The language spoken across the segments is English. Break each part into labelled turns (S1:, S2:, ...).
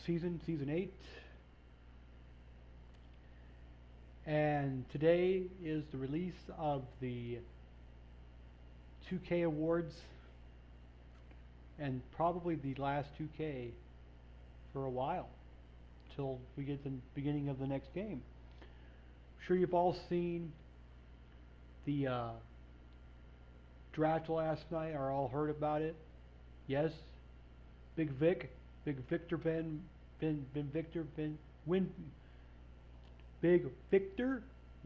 S1: season 8. And today is the release of the 2K awards, and probably the last 2K for a while, till we get the beginning of the next game. I'm sure you've all seen the draft last night, or all heard about it. Yes, Big Victor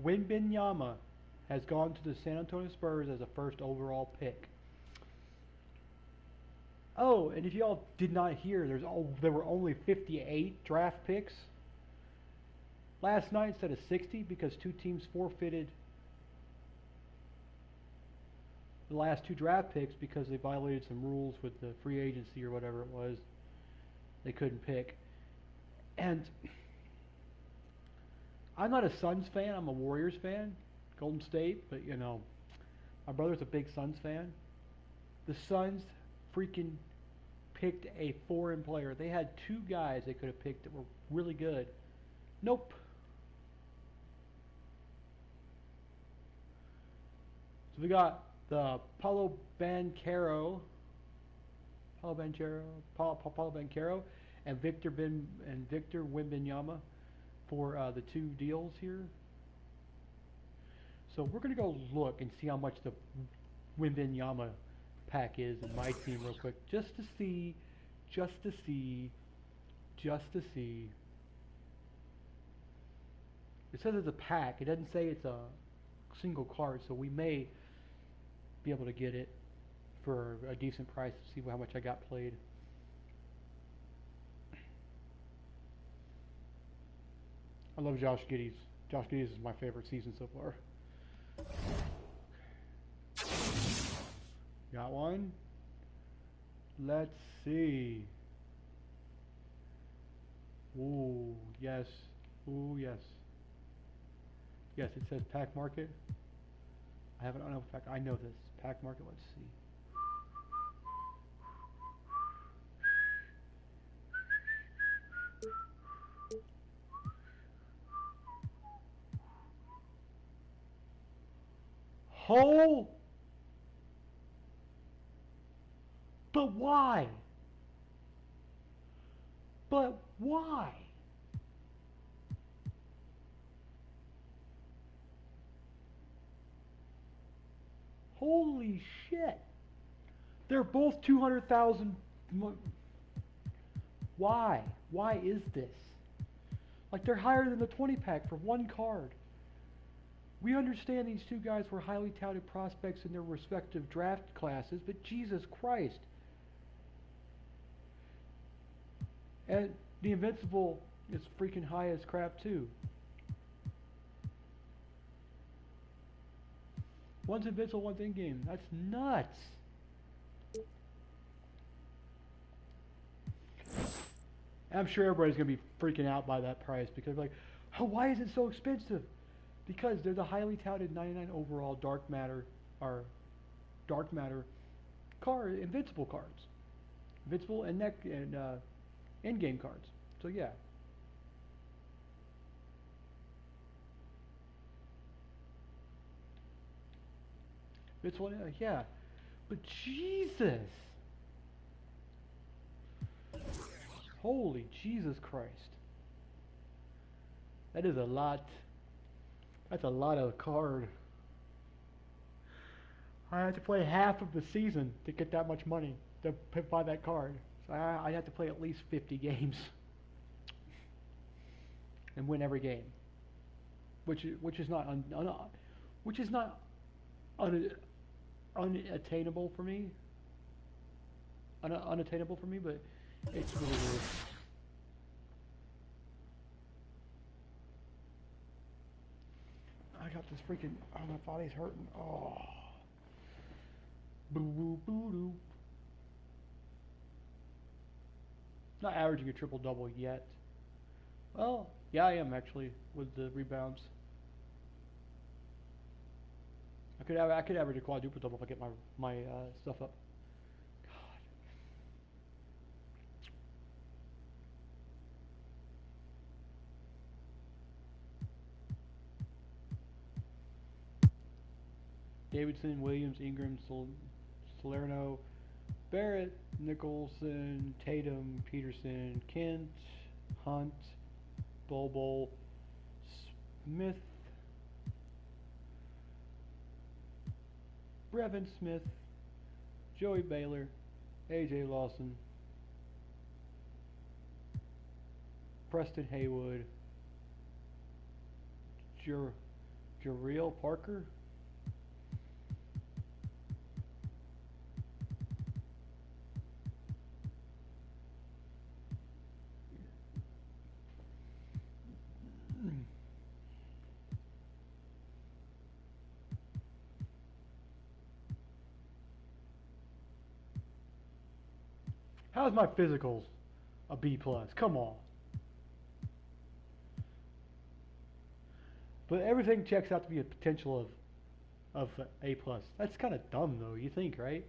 S1: Wembanyama has gone to the San Antonio Spurs as a first overall pick. Oh, and if y'all did not hear, there were only 58 draft picks last night instead of 60 because two teams forfeited the last two draft picks because they violated some rules with the free agency or whatever it was. They couldn't pick. And I'm not a Suns fan, I'm a Warriors fan, Golden State, but you know, my brother's a big Suns fan. The Suns freaking picked a foreign player. They had two guys they could have picked that were really good. Nope. So we got the Paulo Banchero and Victor Wembanyama for the two deals here. So we're gonna go look and see how much the Wembanyama pack is in my team real quick, just to see. It says it's a pack. It doesn't say it's a single card, so we may be able to get it for a decent price to see how much I got played. I love Josh Giddey's. Josh Giddey's is my favorite season so far. Got one. Let's see. Ooh, yes. Ooh, yes. Yes, it says pack market. I don't know if I know this. Pack market, let's see. Hole! But why? But why? Holy shit. They're both 200,000. Why? Why is this? Like, they're higher than the 20 pack for one card. We understand these two guys were highly touted prospects in their respective draft classes, but Jesus Christ. And the Invincible is freaking high as crap too. One's Invincible, one's in-game. That's nuts. I'm sure everybody's going to be freaking out by that price because like, oh, why is it so expensive? Because they're the highly touted 99 overall dark matter card, Invincible cards. Invincible and in-game cards. So yeah. Invincible, yeah. But Jesus. Holy Jesus Christ. That is a lot. That's a lot of card. I had to play half of the season to get that much money to buy that card. So I had to play at least 50 games and win every game, which is not unattainable for me. Unattainable for me, but it's really weird. I got this freaking. Oh, my body's hurting. Oh. Boo boo boo doo. Not averaging a triple double yet. Well, yeah, I am actually with the rebounds. I could average a quadruple double if I get my stuff up. God. Davidson, Williams, Ingram, Salerno, Barrett, Nicholson, Tatum, Peterson, Kent, Hunt, Bobo, Smith, Brevin Smith, Joey Baylor, AJ Lawson, Preston Haywood, Jarrell Parker, how's my physicals a B plus? Come on. But everything checks out to be a potential of A plus. That's kind of dumb though, you think, right?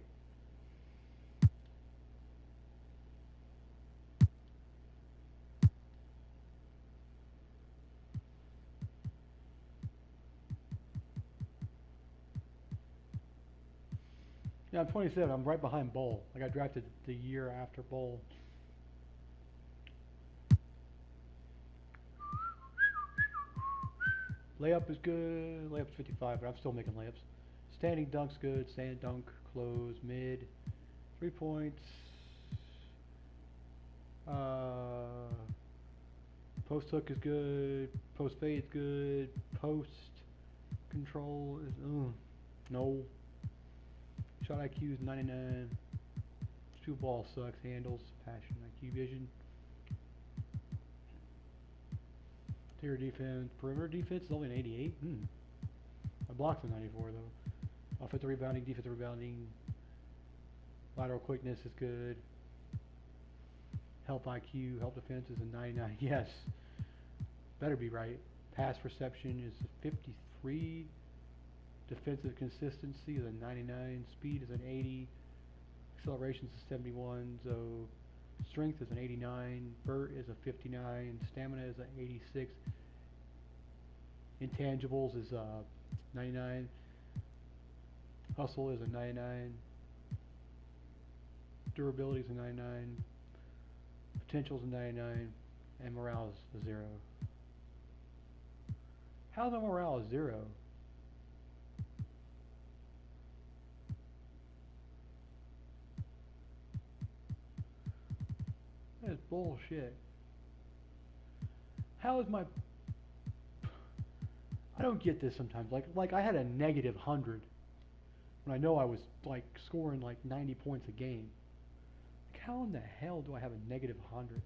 S1: Yeah, I'm 27. I'm right behind Bowl. I got drafted the year after Bowl. Layup is good. Layup's 55, but I'm still making layups. Standing dunk's good. Stand dunk, close, mid. 3 points. Post hook is good. Post fade is good. Post control is no. Shot IQ is 99. Two ball sucks. Handles, passion, IQ, vision. Interior defense, perimeter defense is only an 88. My block's a 94 though. Offensive rebounding, defensive rebounding. Lateral quickness is good. Help IQ, help defense is a 99. Yes, better be right. Pass reception is a 53. Defensive consistency is a 99. Speed is an 80. Acceleration is a 71. So strength is an 89. Vert is a 59. Stamina is an 86. Intangibles is 99. Hustle is a 99. Durability is a 99. Potential is a 99. And morale is a 0. How's the morale a 0? That is bullshit. How is my... I don't get this sometimes. Like I had a negative 100 when I know I was like scoring like 90 points a game. Like how in the hell do I have a negative 100?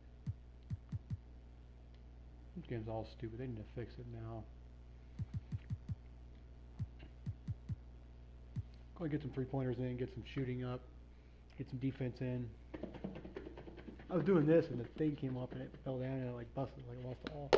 S1: This game's all stupid. They need to fix it now. Go and get some 3-pointers in, get some shooting up, get some defense in. I was doing this and the thing came up and it fell down and I like busted, like lost it all.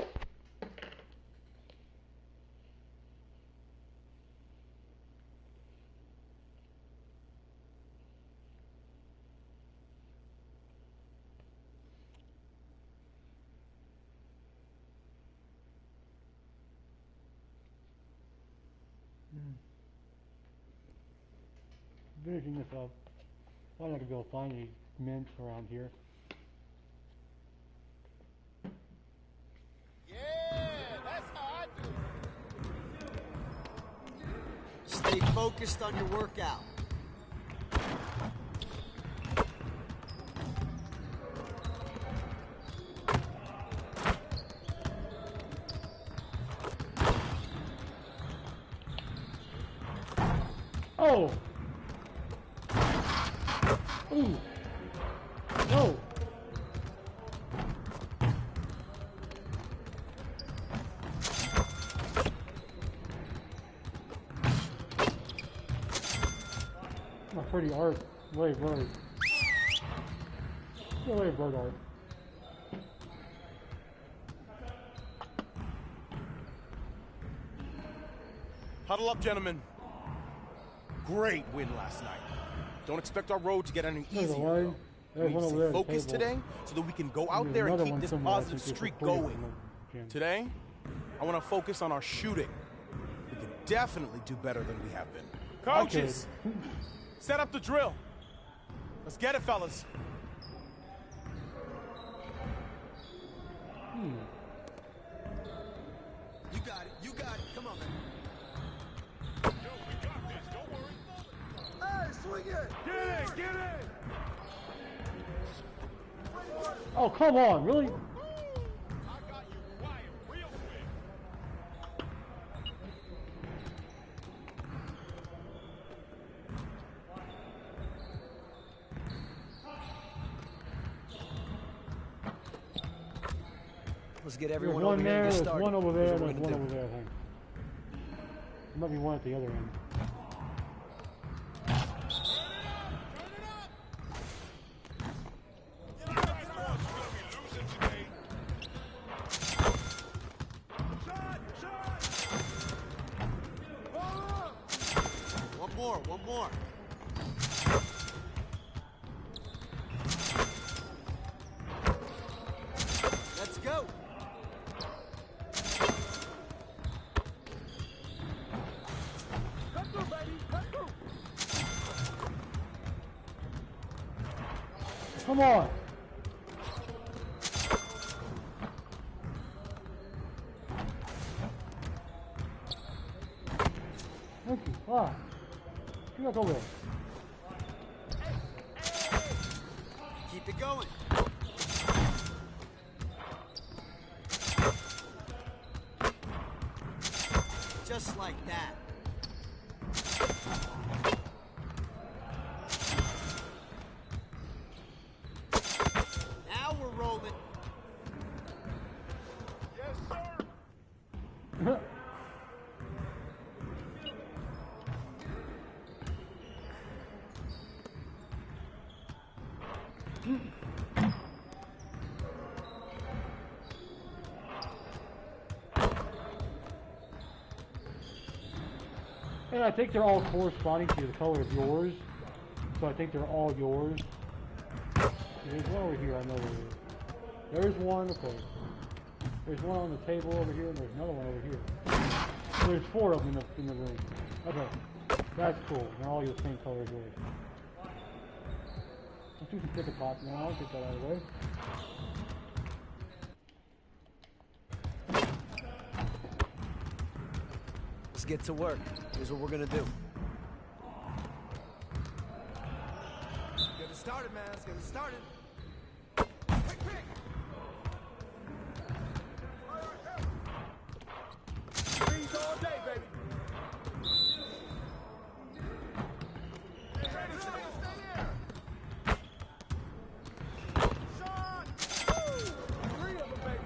S1: Finishing this up. I'm not gonna be able to find any mint around here.
S2: Yeah, that's how I do it. Stay focused on your workout.
S1: Oh! Ooh! No! My pretty art. Way bird. Way bird art.
S3: Huddle up, gentlemen. Great win last night. Don't expect our road to get any easier. We need to stay focused today so that we can go out there and keep this positive streak going. Today, I want to focus on our shooting. We can definitely do better than we have been. Coaches, set up the drill. Let's get it, fellas.
S2: You got it. You got it. Come on, man.
S4: Yo, we got this. Don't worry.
S2: Hey, swing it.
S4: Get it. Get it.
S1: Oh, come on, really?
S4: I got you quiet real quick.
S2: Let's get
S1: There's
S2: everyone
S1: one
S2: over here
S1: there,
S2: and get
S1: there's
S2: started.
S1: one over there,
S2: Here's
S1: and
S2: what
S1: there's
S2: we're
S1: one
S2: gonna
S1: over there, I think. There might be one at the other end.
S4: You guys know you're gonna be losing today. Shot.
S2: One more. One more. Let's go.
S4: Cut through, baby. Cut through.
S1: Come on! Thank you. Ah. Get back over there.
S2: Keep it going. Just like that. Now we're rolling.
S4: Yes, sir.
S1: And I think they're all corresponding to the color of yours. So I think they're all yours. There's one over here, I know there is. There's one, okay. There's one on the table over here, and there's another one over here. So there's 4 of them in the room. Okay. That's cool. They're all the same color as yours. Let's do some ticket pop now. I'll get that out of the way.
S2: Let's get to work. Here's what we're gonna do.
S3: Get it started, man. Let's get it started.
S4: Freeze all day, baby. Stay there. Shot. Woo. 3 of them, baby.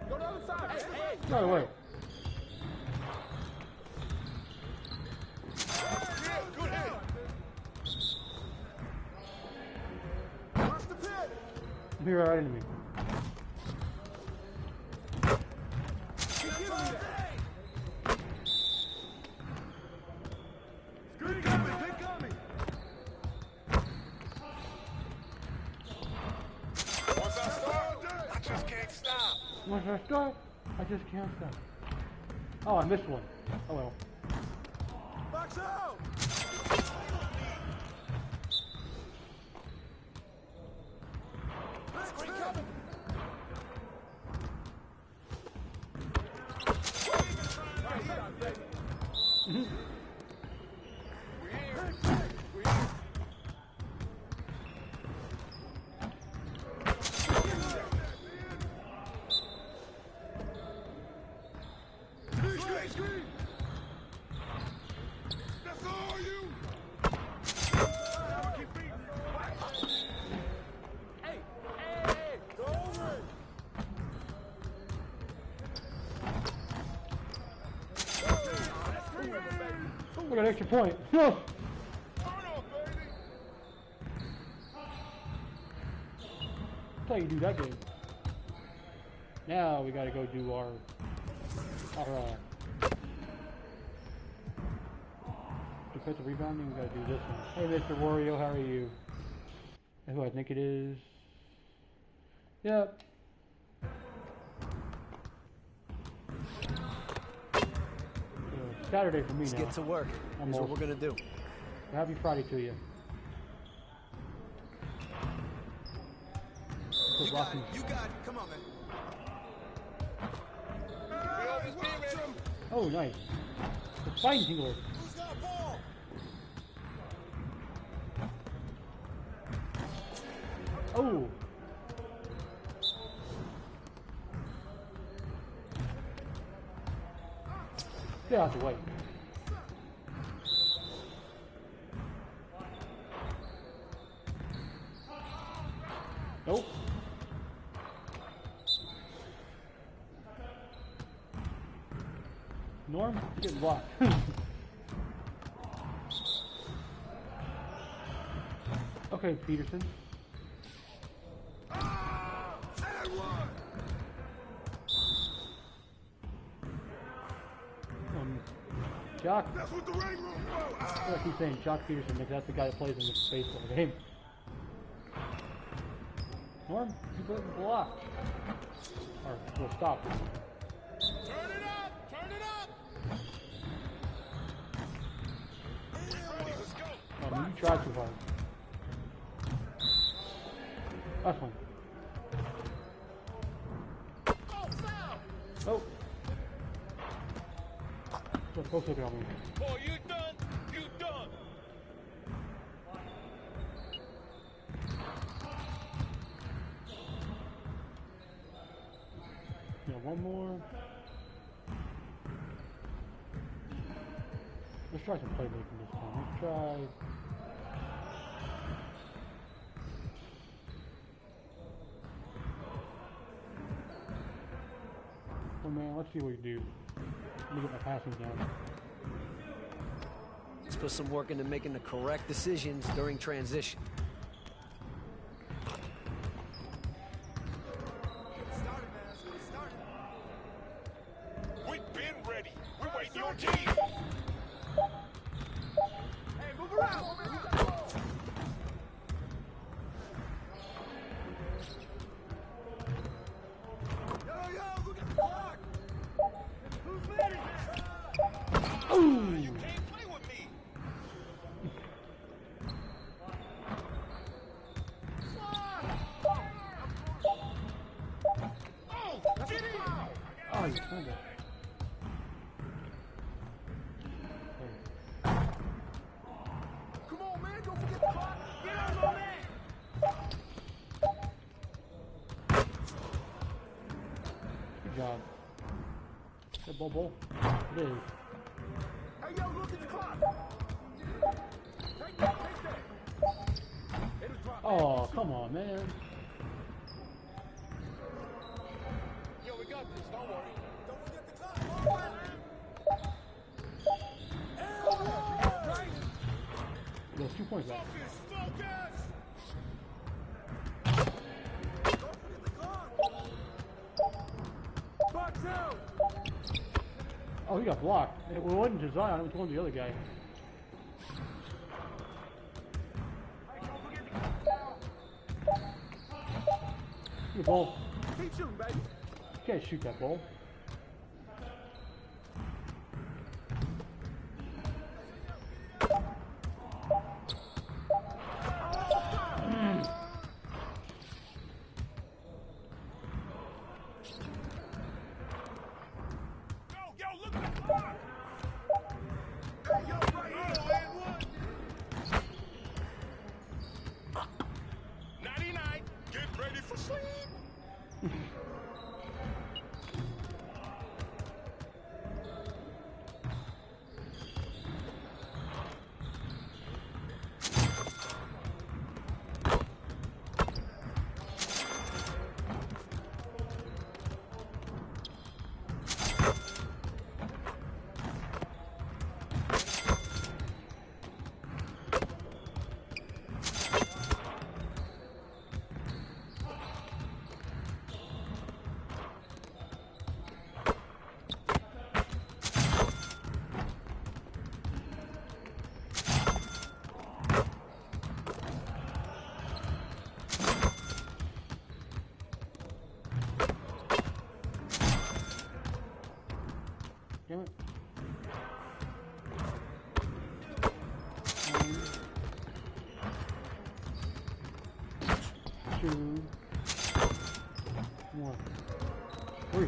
S4: Go to the other side. Hey.
S1: By the way.
S4: Good hit.
S2: Watch the pit.
S1: You're right into me.
S4: Good coming. Good coming. Once I start, I just can't stop.
S1: Once I start, I just can't stop. Oh, I missed one. Oh well.
S4: Box out. Screen coming. Screen. That's all you. Keep beating. Hey. Go over it.
S1: Look at an extra point.
S4: Turn off, baby.
S1: That's how you do that game. Now we gotta go do our defensive rebounding. We gotta do this one. Hey, Mr. Wario, how are you? And who I think it is? Yep. So, Saturday for me
S2: Let's
S1: now.
S2: get to work. Here's what we're gonna do.
S1: Happy Friday to you.
S2: You got it. You got it. Come on, man.
S1: Oh, nice. The spine tingler.
S2: Who's got a ball?
S1: Oh. Get out the way. Nope. Norm, you're getting blocked. Okay, Peterson. Jock.
S4: That's what the ring room for.
S1: I keep saying Jock Peterson because that's the guy that plays in the baseball game. Norm, you better block. Or we'll stop.
S4: Turn it up! Turn it up! Ready, let's go.
S1: You tried too hard. That's one.
S4: Oh, foul!
S1: Oh. Let's go look at me.
S4: Oh, you done? You done?
S1: Yeah, one more. Let's try some playmaking this time. Let's try. Oh man, let's see what we do. Let me get my passing down.
S2: Let's put some work into making the correct decisions during transition.
S4: We've been ready. We're waiting your team. Hey, move around. Yo, look at the clock. Who's leading this?
S1: Ooh!
S4: You can't play with me. Oh, get in.
S1: Oh, you found it.
S4: Come on, man. Don't forget the clock. Get on man.
S1: Good job. Good ball. It is.
S4: Hey, yo, look at the clock. Take that. It'll drop.
S1: Oh, come on, man.
S4: Yo, we got this. Don't worry. Don't forget the clock. Right?
S1: There's 2 points left.
S4: Focus. Don't forget the clock. Box out.
S1: Oh, he got blocked. It wasn't Zion, it was one of the other guy.
S4: Hey, don't forget the clock.
S1: Good ball.
S4: Keep shooting, baby.
S1: You can't shoot that ball.
S4: Yo, look at the clock. Hey, yo, right here. And one. 99. Get ready for sleep.
S1: 2, 1, 3.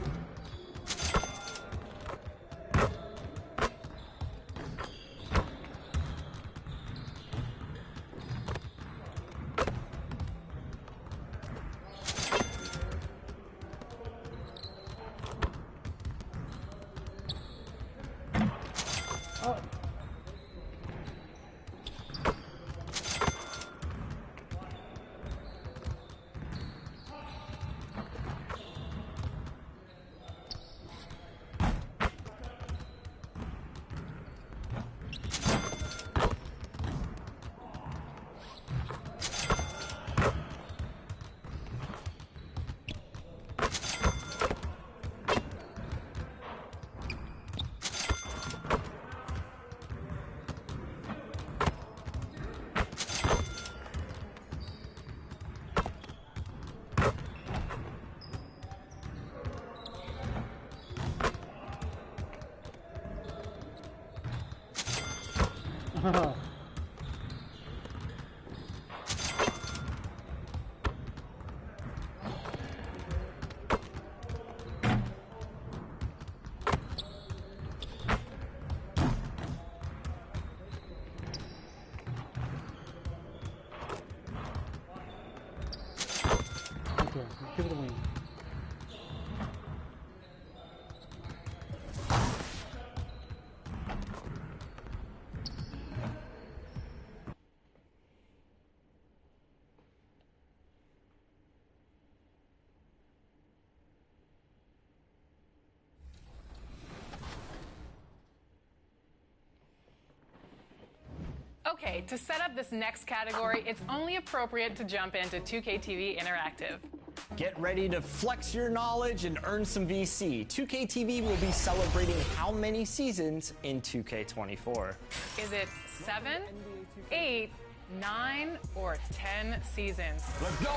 S1: Give it a wing.
S5: Okay, to set up this next category, it's only appropriate to jump into 2K TV Interactive.
S6: Get ready to flex your knowledge and earn some VC. 2K TV will be celebrating how many seasons in 2K24?
S5: Is it 7, 8, 9, or 10 seasons?
S6: Let's go!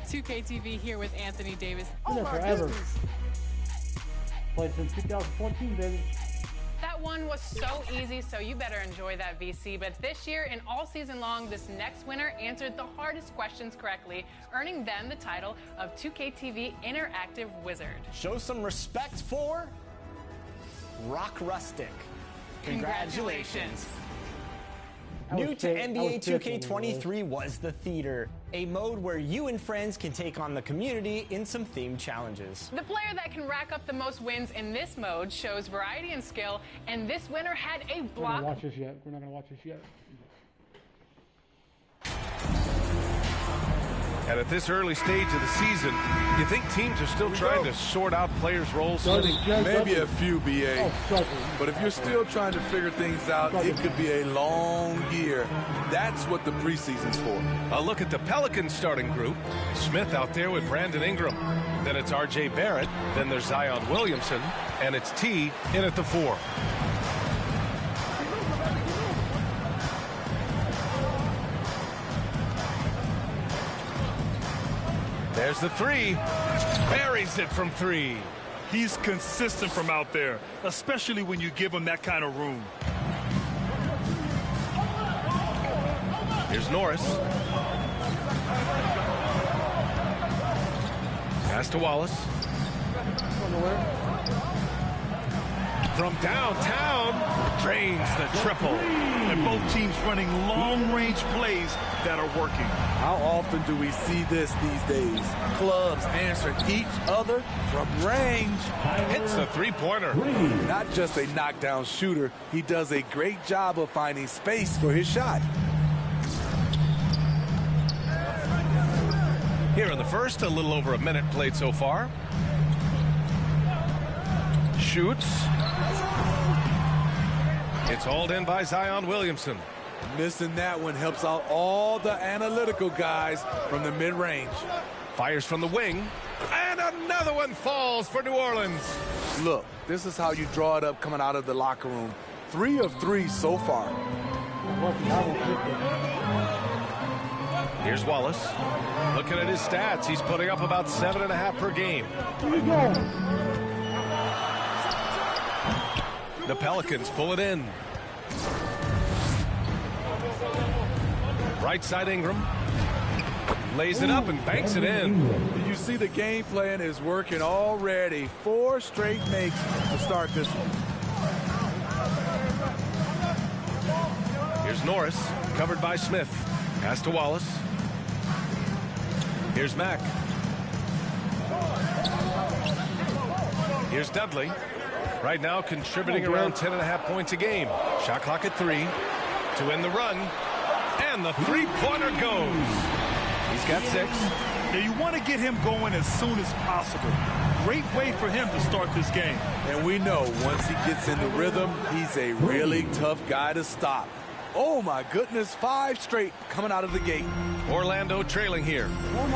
S5: 2K TV here with Anthony Davis.
S1: Been there forever. Played since 2014, baby.
S5: That one was so easy, so you better enjoy that VC. But this year and all season long, this next winner answered the hardest questions correctly, earning them the title of 2K TV Interactive Wizard.
S6: Show some respect for Rock Rustic. Congratulations. New to NBA 2K23 was the Theater, a mode where you and friends can take on the community in some themed challenges.
S5: The player that can rack up the most wins in this mode shows variety and skill, and this winner had a block.
S1: We're not gonna watch this yet. We're not gonna watch this yet.
S7: And at this early stage of the season, you think teams are still trying to sort out players' roles?
S8: Maybe a few, BA. But if you're still trying to figure things out, it could be a long year. That's what the preseason's for.
S7: A look at the Pelicans starting group. Smith out there with Brandon Ingram. Then it's R.J. Barrett. Then there's Zion Williamson. And it's T in at the 4. There's the 3. Buries it from 3.
S9: He's consistent from out there, especially when you give him that kind of room.
S7: Here's Norris. Pass to Wallace. From downtown, drains the triple.
S9: And both teams running long-range plays that are working.
S8: How often do we see this these days? Clubs answering each other from range.
S7: Hits a three-pointer.
S8: Not just a knockdown shooter, he does a great job of finding space for his shot.
S7: Here in the first, a little over a minute played so far. Shoots. It's hauled in by Zion Williamson.
S8: Missing that one helps out all the analytical guys from the mid-range.
S7: Fires from the wing. And another one falls for New Orleans.
S8: Look, this is how you draw it up coming out of the locker room. 3 of 3 so far.
S7: Here's Wallace. Looking at his stats, he's putting up about 7.5 per game. The Pelicans pull it in. Right side Ingram. Lays it up and banks it in.
S8: You see the game plan is working already. 4 straight makes to start this one.
S7: Here's Norris, covered by Smith. Pass to Wallace. Here's Mack. Here's Dudley. Right now contributing around 10.5 points a game. Shot clock at 3 to end the run. And the three-pointer goes. He's got 6.
S9: Now you want to get him going as soon as possible. Great way for him to start this game.
S8: And we know once he gets in the rhythm, he's a really tough guy to stop. Oh my goodness, 5 straight coming out of the gate.
S7: Orlando trailing here.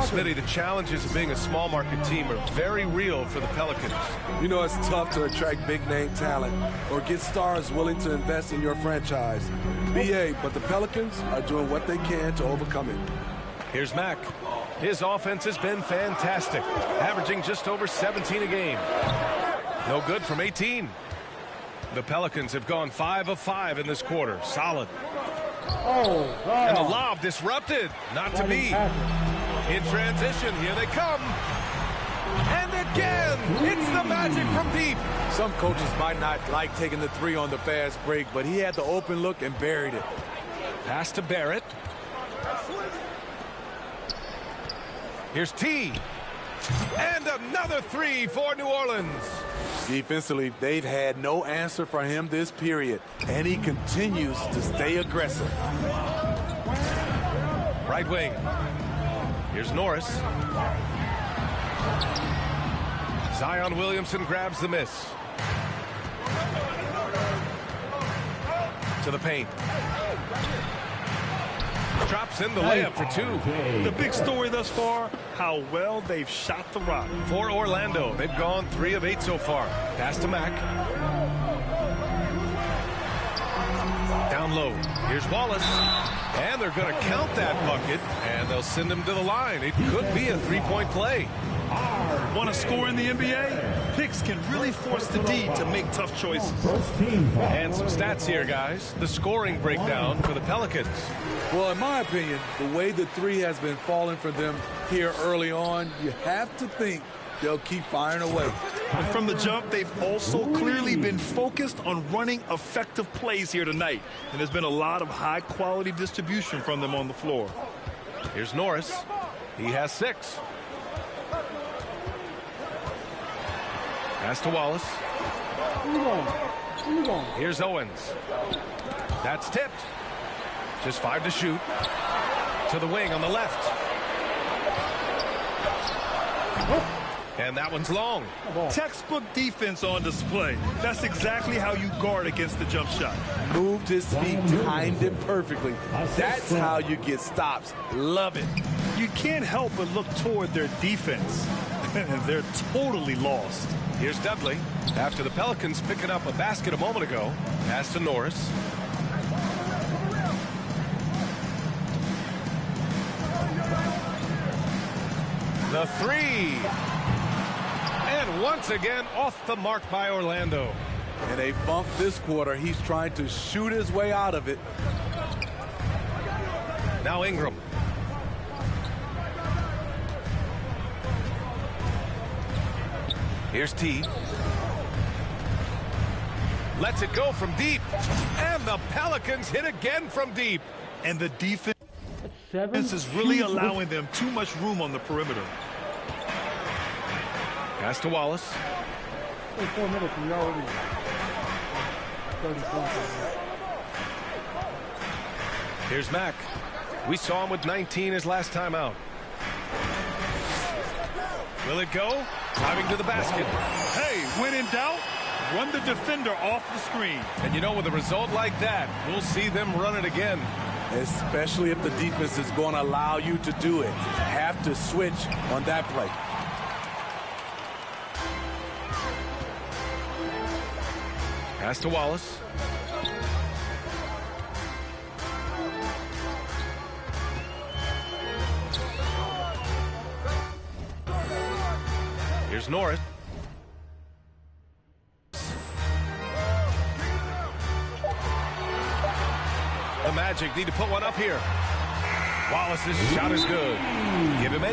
S7: Smitty, the challenges of being a small market team are very real for the Pelicans.
S8: You know, it's tough to attract big name talent or get stars willing to invest in your franchise. BA, but the Pelicans are doing what they can to overcome it.
S7: Here's Mack. His offense has been fantastic, averaging just over 17 a game. No good from 18. The Pelicans have gone 5 of 5 in this quarter. Solid.
S1: Oh, wow.
S7: And the lob disrupted. Not to be. In transition, here they come. And again, it's the Magic from deep.
S8: Some coaches might not like taking the 3 on the fast break, but he had the open look and buried it.
S7: Pass to Barrett. Here's T. And another 3 for New Orleans.
S8: Defensively, they've had no answer for him this period, and he continues to stay aggressive.
S7: Right wing. Here's Norris. Zion Williamson grabs the miss. To the paint. Drops in the layup for 2.
S9: The big story thus far, how well they've shot the rock.
S7: For Orlando, they've gone 3 of 8 so far. Pass to Mack. Down low. Here's Wallace. And they're going to count that bucket, and they'll send him to the line. It could be a 3-point play.
S9: Want to score in the NBA? Picks can really force the D to make tough choices.
S7: And some stats here, guys. The scoring breakdown for the Pelicans.
S8: Well, in my opinion, the way the 3 has been falling for them here early on, you have to think they'll keep firing away.
S9: And from the jump, they've also clearly been focused on running effective plays here tonight. And there's been a lot of high-quality distribution from them on the floor.
S7: Here's Norris. He has 6. Pass to Wallace. Here's Owens. That's tipped. Just 5 to shoot. To the wing on the left. And that one's long.
S9: Textbook defense on display. That's exactly how you guard against the jump shot.
S8: Moved his feet, timed it perfectly. That's how you get stops. Love it.
S9: You can't help but look toward their defense. They're totally lost.
S7: Here's Dudley. After the Pelicans picking up a basket a moment ago. Pass to Norris. The 3. And once again, off the mark by Orlando.
S8: And they bumped this quarter. He's trying to shoot his way out of it.
S7: Now Ingram. Here's T. Lets it go from deep. And the Pelicans hit again from deep.
S9: And the defense is really allowing them too much room on the perimeter.
S7: Pass to Wallace.
S1: 4 minutes and you're already 30 points.
S7: Here's Mack. We saw him with 19 his last time out. Will it go? Driving to the basket.
S9: Hey, when in doubt, run the defender off the screen.
S7: And you know, with a result like that, we'll see them run it again.
S8: Especially if the defense is going to allow you to do it. Have to switch on that play.
S7: Pass to Wallace. Here's Norris. The Magic need to put one up here. Wallace's shot is good.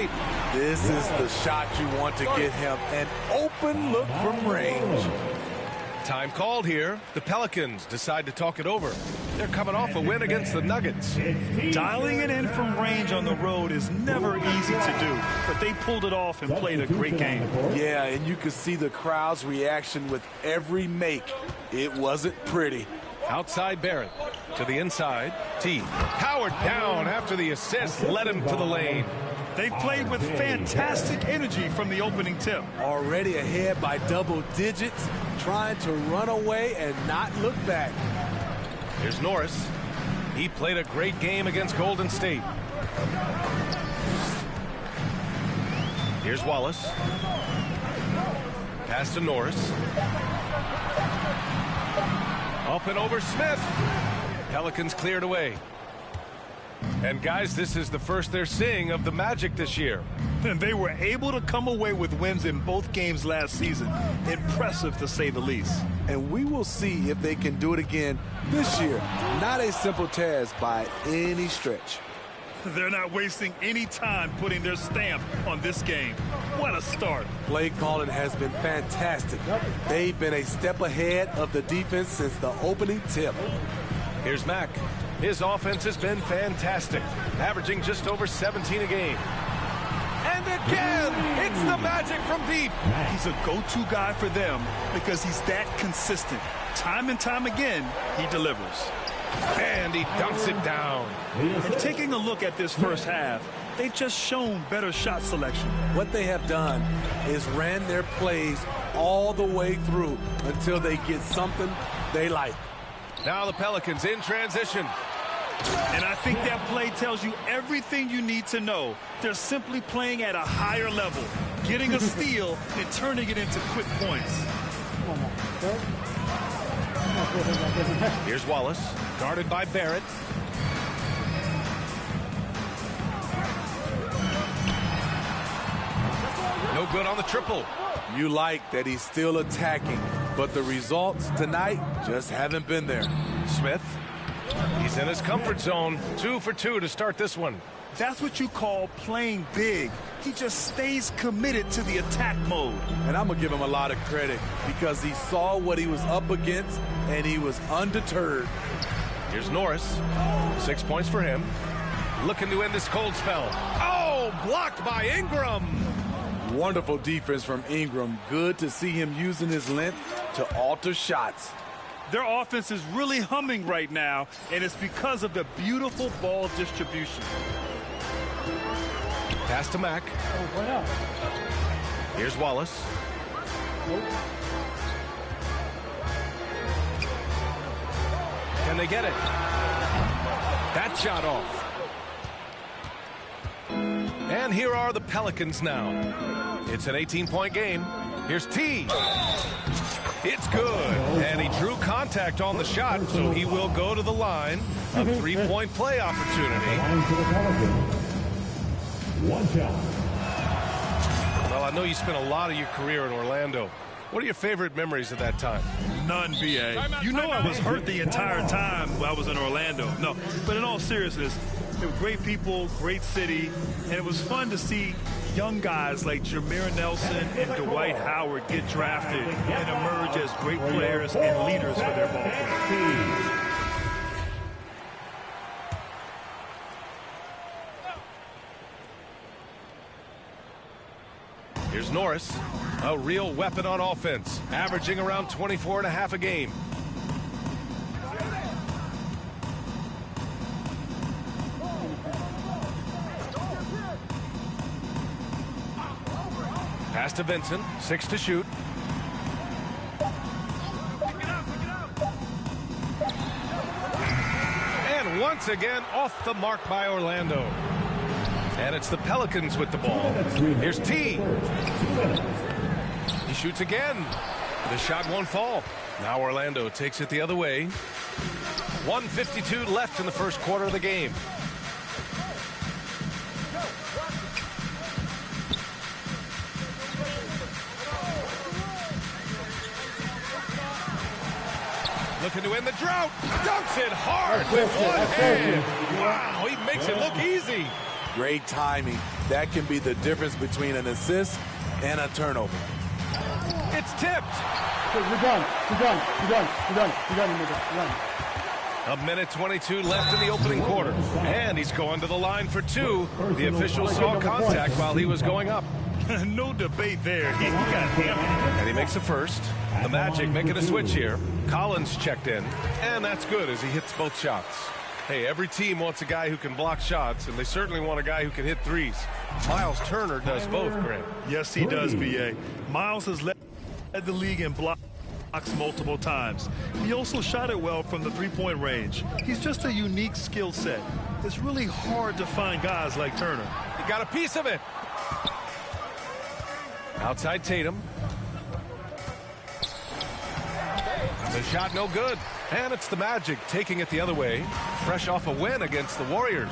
S7: State.
S8: This is the shot you want to get him. An open look from range.
S7: Time called here. The Pelicans decide to talk it over. They're coming off a win against the Nuggets.
S9: Dialing it in from range on the road is never easy to do, but they pulled it off and played a great game.
S8: Yeah, and you could see the crowd's reaction with every make. It wasn't pretty.
S7: Outside Barrett to the inside. T. Howard down after the assist led him to the lane.
S9: They've played with fantastic energy from the opening tip.
S8: Already ahead by double digits, trying to run away and not look back.
S7: Here's Norris. He played a great game against Golden State. Here's Wallace. Pass to Norris. Up and over Smith. Pelicans cleared away. And guys, this is the first they're seeing of the Magic this year.
S9: And they were able to come away with wins in both games last season. Impressive, to say the least.
S8: And we will see if they can do it again this year. Not a simple task by any stretch.
S9: They're not wasting any time putting their stamp on this game. What a start.
S8: Play calling has been fantastic. They've been a step ahead of the defense since the opening tip.
S7: Here's Mack. His offense has been fantastic, averaging just over 17 a game. And again, it's the Magic from deep.
S9: He's a go-to guy for them because he's that consistent. Time and time again, he delivers.
S7: And he dunks it down.
S9: And taking a look at this first half, they've just shown better shot selection.
S8: What they have done is ran their plays all the way through until they get something they like.
S7: Now the Pelicans in transition.
S9: And I think that play tells you everything you need to know. They're simply playing at a higher level, getting a steal and turning it into quick points.
S7: Here's Wallace, guarded by Barrett. No good on the triple.
S8: You like that he's still attacking, but the results tonight just haven't been there.
S7: Smith, he's in his comfort zone. 2 for 2 to start this one.
S9: That's what you call playing big. He just stays committed to the attack mode.
S8: And I'm going to give him a lot of credit because he saw what he was up against and he was undeterred.
S7: Here's Norris. 6 points for him. Looking to end this cold spell. Oh, blocked by Ingram.
S8: Wonderful defense from Ingram. Good to see him using his length to alter shots.
S9: Their offense is really humming right now, and it's because of the beautiful ball distribution.
S7: Pass to Mack. Here's Wallace. Can they get it? That shot off. And here are the Pelicans now. It's an 18-point game. Here's T. It's good. And he drew contact on the shot, so he will go to the line. A 3-point play opportunity. Well, I know you spent a lot of your career in Orlando. What are your favorite memories of that time?
S9: None, B.A. You know I was hurt the entire time while I was in Orlando. No, but in all seriousness, they were great people, great city, and it was fun to see young guys like Jameer Nelson and Dwight Howard get drafted and emerge as great players and leaders for their ball club.
S7: Here's Norris, a real weapon on offense, averaging around 24.5 a game. Pass to Vincent, 6 to shoot. And once again, off the mark by Orlando. And it's the Pelicans with the ball. Here's T. He shoots again. The shot won't fall. Now Orlando takes it the other way. 1:52 left in the first quarter of the game. Looking to end the drought. Dunks it hard with one hand. Wow, he makes it look easy.
S8: Great timing. That can be the difference between an assist and a turnover.
S7: It's tipped.
S1: You're done. You're done.
S7: A minute 22 left in the opening quarter. And he's going to the line for two. The official saw contact while he was going up.
S9: No debate there. He got hammered.
S7: And he makes a first. The Magic making a switch here. Collins checked in. And that's good as he hits both shots. Hey, every team wants a guy who can block shots, and they certainly want a guy who can hit threes. Miles Turner does both, Grant.
S9: Yes, he does, B.A. Miles has led the league in blocks multiple times. He also shot it well from the three-point range. He's just a unique skill set. It's really hard to find guys like Turner.
S7: He got a piece of it. Outside Tatum. The shot no good. And it's the Magic taking it the other way, fresh off a win against the Warriors.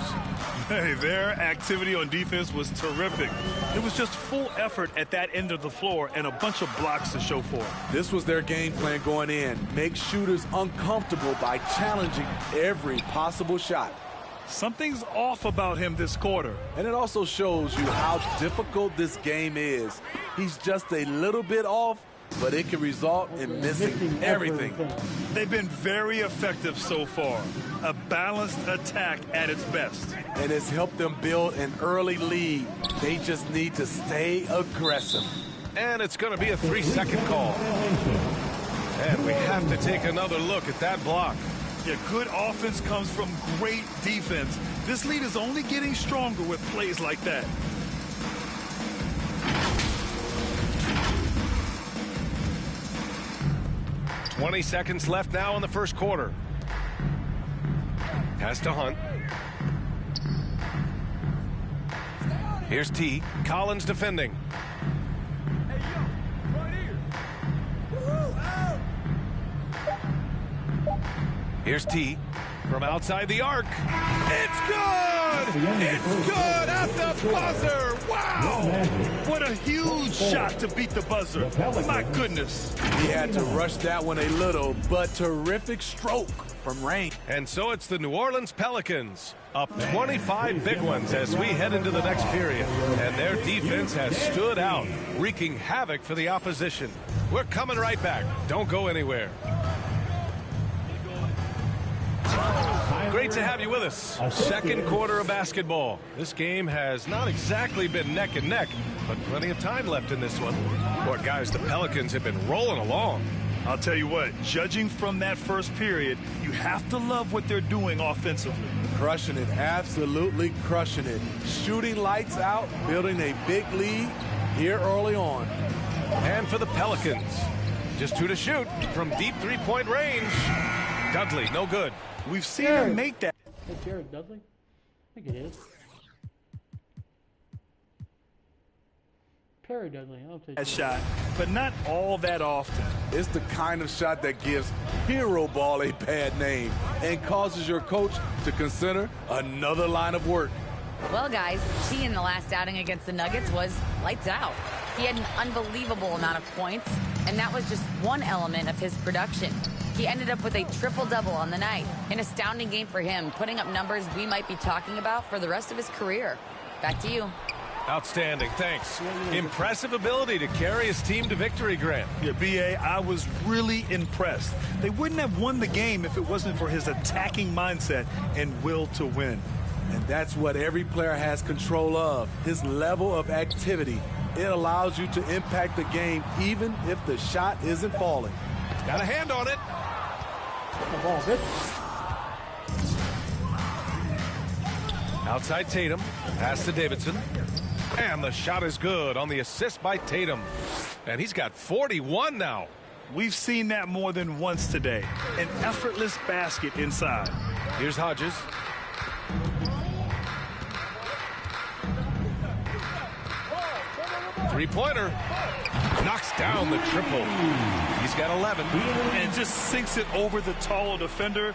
S9: Hey, their activity on defense was terrific. It was just full effort at that end of the floor and a bunch of blocks to show for it.
S8: This was their game plan going in. Make shooters uncomfortable by challenging every possible shot.
S9: Something's off about him this quarter.
S8: And it also shows you how difficult this game is. He's just a little bit off, but it can result in missing everything.
S9: They've been very effective so far. A balanced attack at its best.
S8: And it's helped them build an early lead. They just need to stay aggressive.
S7: And it's going to be a 3-second call. And we have to take another look at that block.
S9: Yeah, good offense comes from great defense. This lead is only getting stronger with plays like that.
S7: "20 seconds left now in the first quarter. Has to Hunt. Here's T. Collins defending. Here's T. From outside the arc. It's good! It's good at the buzzer! Wow!
S9: What a huge shot to beat the buzzer. My goodness.
S8: He had to rush that one a little, but terrific stroke from Rain.
S7: And so it's the New Orleans Pelicans, up 25 big ones as we head into the next period. And their defense has stood out, wreaking havoc for the opposition. We're coming right back. Don't go anywhere. Great to have you with us. Second quarter of basketball. This game has not exactly been neck and neck, but plenty of time left in this one. Boy, guys, the Pelicans have been rolling along.
S9: I'll tell you what, judging from that first period, you have to love what they're doing offensively.
S8: Crushing it, absolutely crushing it. Shooting lights out, building a big lead here early on.
S7: And for the Pelicans, just 2 to shoot from deep three-point range. Dudley, no good.
S9: We've seen him make that.
S1: Is Jared Dudley? I think it is. Perry Dudley. I'll take
S9: that shot, but not all that often.
S8: It's the kind of shot that gives hero ball a bad name and causes your coach to consider another line of work.
S10: Well, guys, T in the last outing against the Nuggets was lights out. He had an unbelievable amount of points, and that was just one element of his production. He ended up with a triple-double on the night. An astounding game for him, putting up numbers we might be talking about for the rest of his career. Back to you.
S7: Outstanding, thanks. Impressive ability to carry his team to victory, Grant.
S9: Yeah, B.A., I was really impressed. They wouldn't have won the game if it wasn't for his attacking mindset and will to win.
S8: And that's what every player has control of, his level of activity. It allows you to impact the game even if the shot isn't falling.
S7: Got a hand on it. Outside Tatum, pass to Davidson. And the shot is good on the assist by Tatum. And he's got 41 now.
S9: We've seen that more than once today. An effortless basket inside.
S7: Here's Hodges. Three-pointer. Knocks down the triple. He's got 11.
S9: And just sinks it over the taller defender.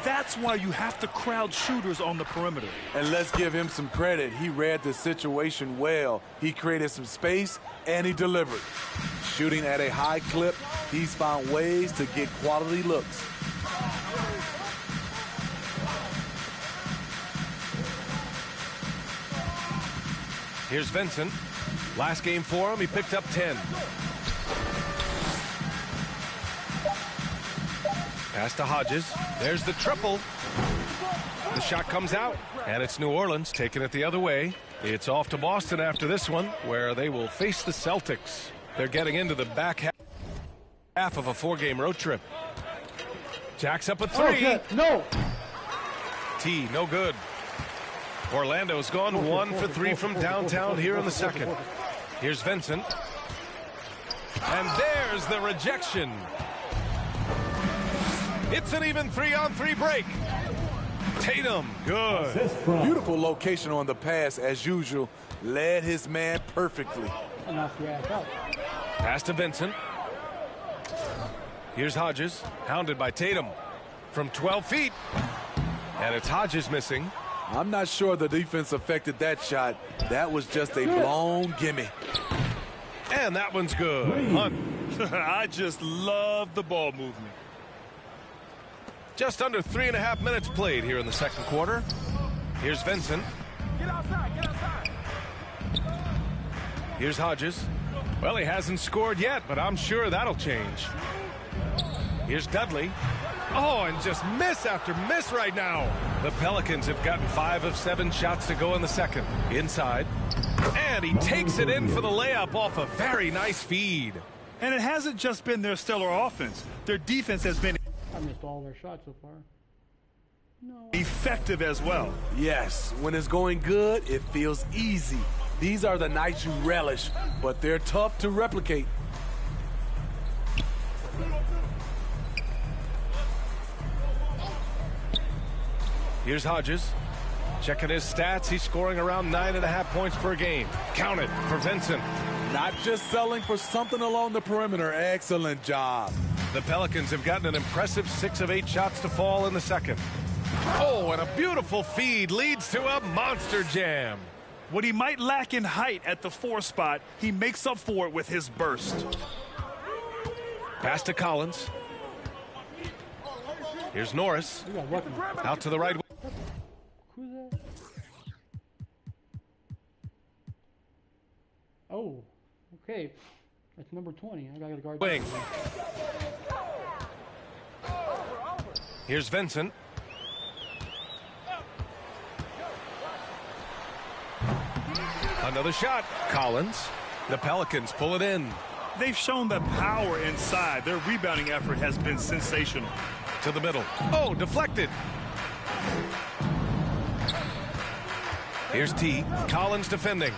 S9: That's why you have to crowd shooters on the perimeter.
S8: And let's give him some credit. He read the situation well. He created some space, and he delivered. Shooting at a high clip, he's found ways to get quality looks.
S7: Here's Vincent. Last game for him, he picked up 10. Pass to Hodges. There's the triple. The shot comes out, and it's New Orleans taking it the other way. It's off to Boston after this one, where they will face the Celtics. They're getting into the back half of a 4-game road trip. Jacks up a 3.
S1: Oh, no.
S7: T, no good. Orlando's gone 1 for 3 from downtown here in the second. Here's Vincent. And there's the rejection. It's an even 3-on-3 break. Tatum, good.
S8: Beautiful location on the pass as usual. Led his man perfectly.
S7: Pass to Vincent. Here's Hodges, hounded by Tatum from 12 feet. And it's Hodges missing.
S8: I'm not sure the defense affected that shot. That was just a blown gimme.
S7: And that one's good. Hunt.
S9: I just love the ball movement.
S7: Just under 3.5 minutes played here in the second quarter. Here's Vincent.
S4: Get outside, get outside.
S7: Here's Hodges. Well, he hasn't scored yet, but I'm sure that'll change. Here's Dudley. Oh, and just miss after miss right now. The Pelicans have gotten 5 of 7 shots to go in the second. Inside. And he takes it in for the layup off a very nice feed.
S9: And it hasn't just been their stellar offense. Their defense has been
S1: I missed all their shots so far. No.
S9: effective as well.
S8: Yes, when it's going good, it feels easy. These are the nights you relish, but they're tough to replicate.
S7: Here's Hodges. Checking his stats, he's scoring around 9.5 points per game. Count it for Vincent.
S8: Not just selling for something along the perimeter. Excellent job.
S7: The Pelicans have gotten an impressive 6 of 8 shots to fall in the second. Oh, and a beautiful feed leads to a monster jam.
S9: What he might lack in height at the 4 spot, he makes up for it with his burst.
S7: Pass to Collins. Here's Norris. Out to the right.
S1: Who's that? Oh, okay. That's number 20. I gotta guard.
S7: Wing. Here's Vincent. Another shot. Collins. The Pelicans pull it in.
S9: They've shown the power inside. Their rebounding effort has been sensational.
S7: To the middle. Oh, deflected. Here's T. Collins defending.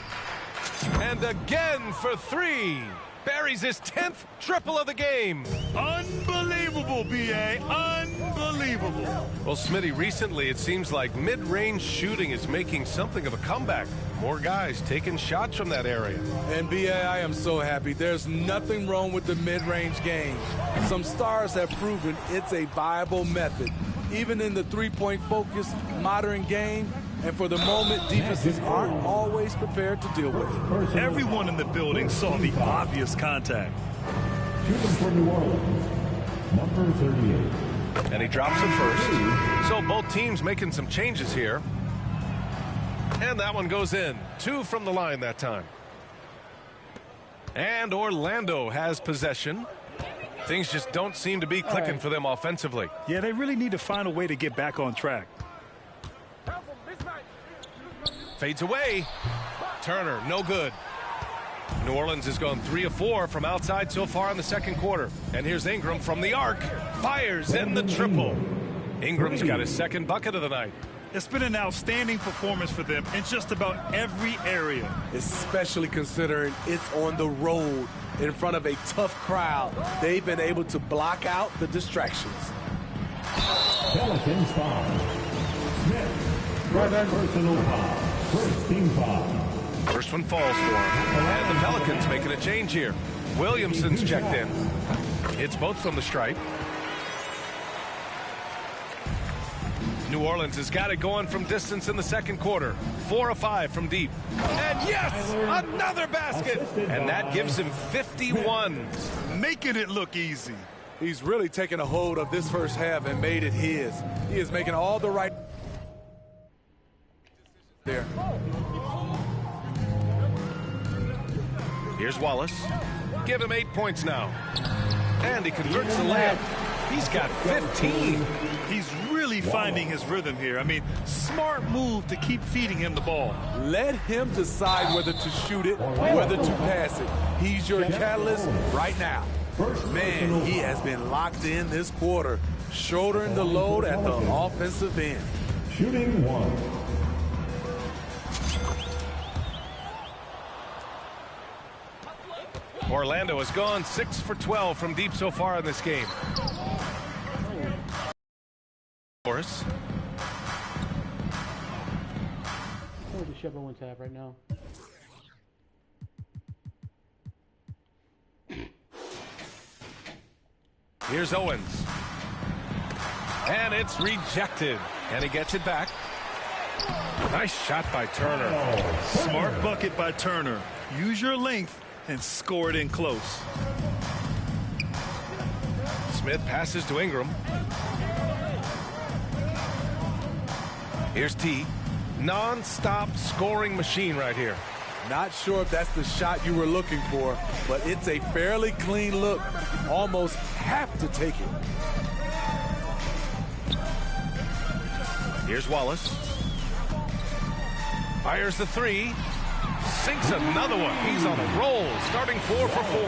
S7: And again for 3. Buries his 10th triple of the game.
S9: Unbelievable, B.A. Unbelievable.
S7: Well, Smitty, recently it seems like mid-range shooting is making something of a comeback. More guys taking shots from that area.
S8: And B.A., I am so happy. There's nothing wrong with the mid-range game. Some stars have proven it's a viable method, even in the three-point focused modern game. And for the moment, defenses aren't always prepared to deal with it.
S9: Everyone in the building saw the obvious contact.
S11: Shooting for New Orleans, number 38.
S7: And he drops it first. So both teams making some changes here. And that one goes in. 2 from the line that time. And Orlando has possession. Things just don't seem to be clicking for them offensively.
S9: Yeah, they really need to find a way to get back on track.
S7: Fades away. Turner, no good. New Orleans has gone 3 of 4 from outside so far in the second quarter. And here's Ingram from the arc. Fires in the triple. Ingram's got his second bucket of the night.
S9: It's been an outstanding performance for them in just about every area.
S8: Especially considering it's on the road in front of a tough crowd. They've been able to block out the distractions.
S11: Pelicans foul. Smith. Personal foul. First team foul.
S7: First one falls for him. And the Pelicans making a change here. Williamson's checked in. It's both from the stripe. New Orleans has got it going from distance in the second quarter. 4 of 5 from deep. And yes, another basket. And that gives him 51.
S9: Making it look easy.
S8: He's really taken a hold of this first half and made it his. He is making all the right there.
S7: Here's Wallace. Give him 8 points now. And he converts the layup. He's got 15.
S9: He's really finding his rhythm here. I mean, smart move to keep feeding him the ball.
S8: Let him decide whether to shoot it, whether to pass it. He's your catalyst right now. Man, he has been locked in this quarter, shouldering the load at the offensive end.
S11: Shooting 1.
S7: Orlando has gone 6 for 12 from deep so far in this game. Morris.
S1: What does Chevrolet have right now?
S7: Here's Owens. And it's rejected. And he gets it back. Nice shot by Turner.
S9: Smart bucket by Turner. Use your length and score it in close.
S7: Smith passes to Ingram. Here's T. Non-stop scoring machine right here.
S8: Not sure if that's the shot you were looking for, but it's a fairly clean look. Almost have to take it.
S7: Here's Wallace. Fires the three. Sinks another one. He's on a roll, starting 4 for 4.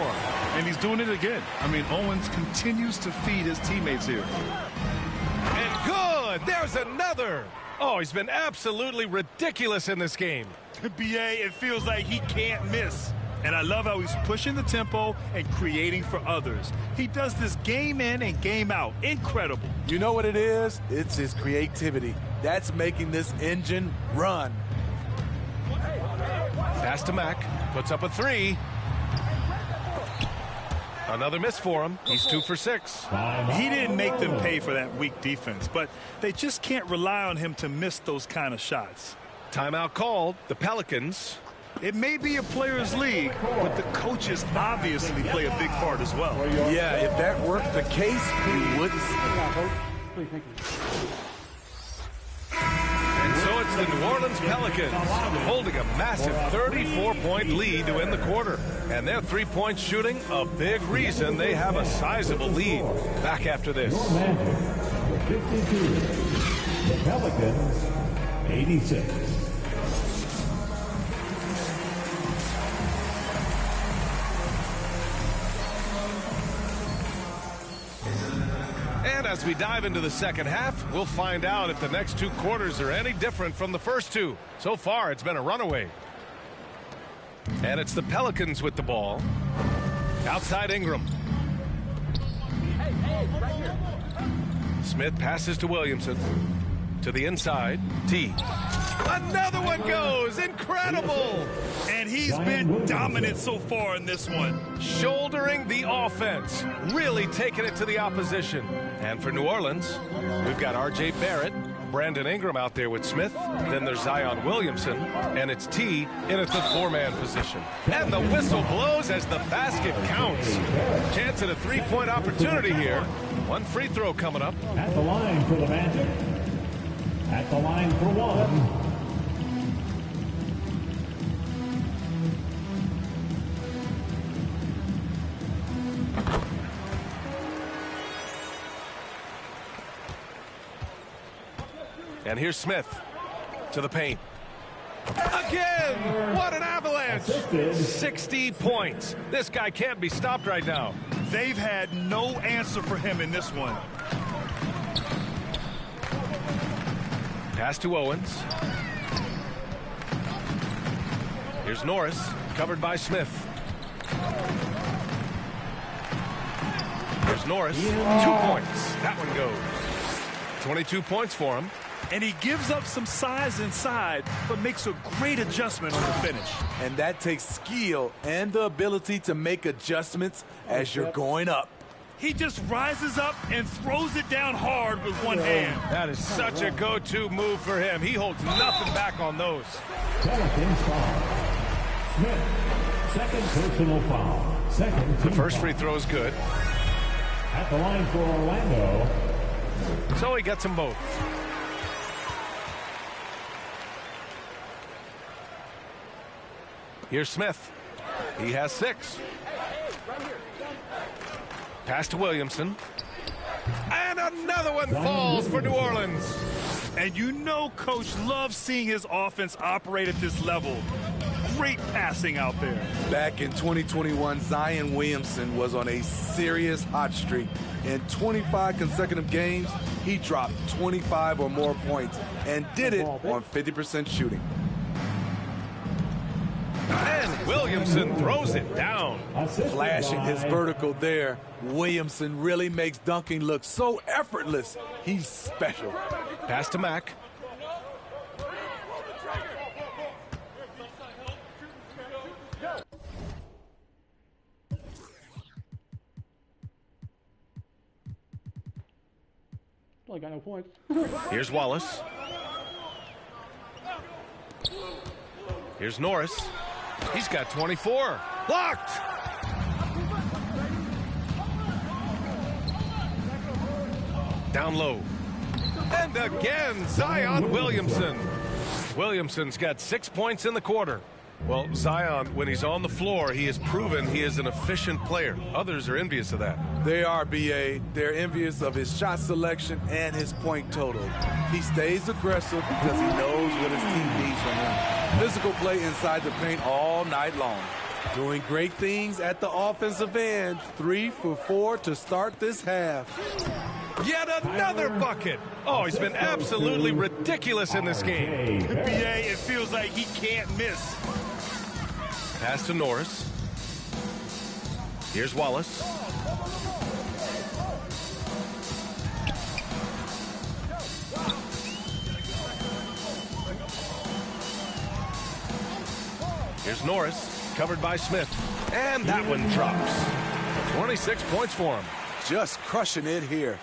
S9: And he's doing it again. I mean, Owens continues to feed his teammates here.
S7: And good. There's another. Oh, he's been absolutely ridiculous in this game.
S9: BA, it feels like he can't miss. And I love how he's pushing the tempo and creating for others. He does this game in and game out. Incredible.
S8: You know what it is? It's his creativity. That's making this engine run.
S7: Pass to Mack. Puts up a 3. Another miss for him. He's 2 for 6.
S9: He didn't make them pay for that weak defense, but they just can't rely on him to miss those kind of shots.
S7: Timeout called. The Pelicans.
S9: It may be a players' league, but the coaches obviously play a big part as well.
S8: Yeah, if that weren't the case, we wouldn't.
S7: And so it's the New Orleans Pelicans holding a massive 34-point lead to end the quarter. And their three-point shooting, a big reason they have a sizable lead. Back after this.
S11: Magic, 52. The Pelicans, 86.
S7: And as we dive into the second half, we'll find out if the next 2 quarters are any different from the first 2. So far, it's been a runaway. And it's the Pelicans with the ball. Outside Ingram. Smith passes to Williamson. To the inside. T. Another one goes. Incredible.
S9: And he's been dominant so far in this one.
S7: Shouldering the offense. Really taking it to the opposition. And for New Orleans, we've got R.J. Barrett, Brandon Ingram out there with Smith. Then there's Zion Williamson. And it's T in at the 4-man position. And the whistle blows as the basket counts. Chance at a 3-point opportunity here. 1 free throw coming up.
S11: At the line for the Magic. At the line for 1.
S7: And here's Smith to the paint. Again! What an avalanche! 60 points. This guy can't be stopped right now.
S9: They've had no answer for him in this one.
S7: Pass to Owens. Here's Norris, covered by Smith. Here's Norris, 2 points. That one goes. 22 points for him.
S9: And he gives up some size inside, but makes a great adjustment on the finish.
S8: And that takes skill and the ability to make adjustments as you're going up.
S9: He just rises up and throws it down hard with one hand.
S7: That is such a go-to move for him. He holds nothing back on those.
S11: Pelicans foul. Smith, second personal foul. Second
S7: The first free throw is good.
S11: At the line for Orlando.
S7: So he gets them both. Here's Smith. He has 6. Pass to Williamson. And another one falls for New Orleans.
S9: And you know Coach loves seeing his offense operate at this level. Great passing out there.
S8: Back in 2021, Zion Williamson was on a serious hot streak. In 25 consecutive games, he dropped 25 or more points and did it on 50% shooting.
S7: And Williamson throws it down.
S8: Flashing his vertical there. Williamson really makes dunking look so effortless. He's special.
S7: Pass to Mack.
S1: Well, I got no points.
S7: Here's Wallace. Here's Norris. He's got 24. Blocked! Down low. And again, Zion Williamson. Williamson's got 6 points in the quarter. Well, Zion, when he's on the floor, he has proven he is an efficient player. Others are envious of that.
S8: They are, B.A. They're envious of his shot selection and his point total. He stays aggressive because he knows what his team needs from him. Physical play inside the paint all night long. Doing great things at the offensive end. 3 for 4 to start this half.
S7: Yet another bucket. Oh, he's been absolutely ridiculous in this game.
S9: BA, it feels like he can't miss.
S7: Pass to Norris. Here's Wallace. Here's Norris, covered by Smith. And that one drops. 26 points for him.
S8: Just crushing it here.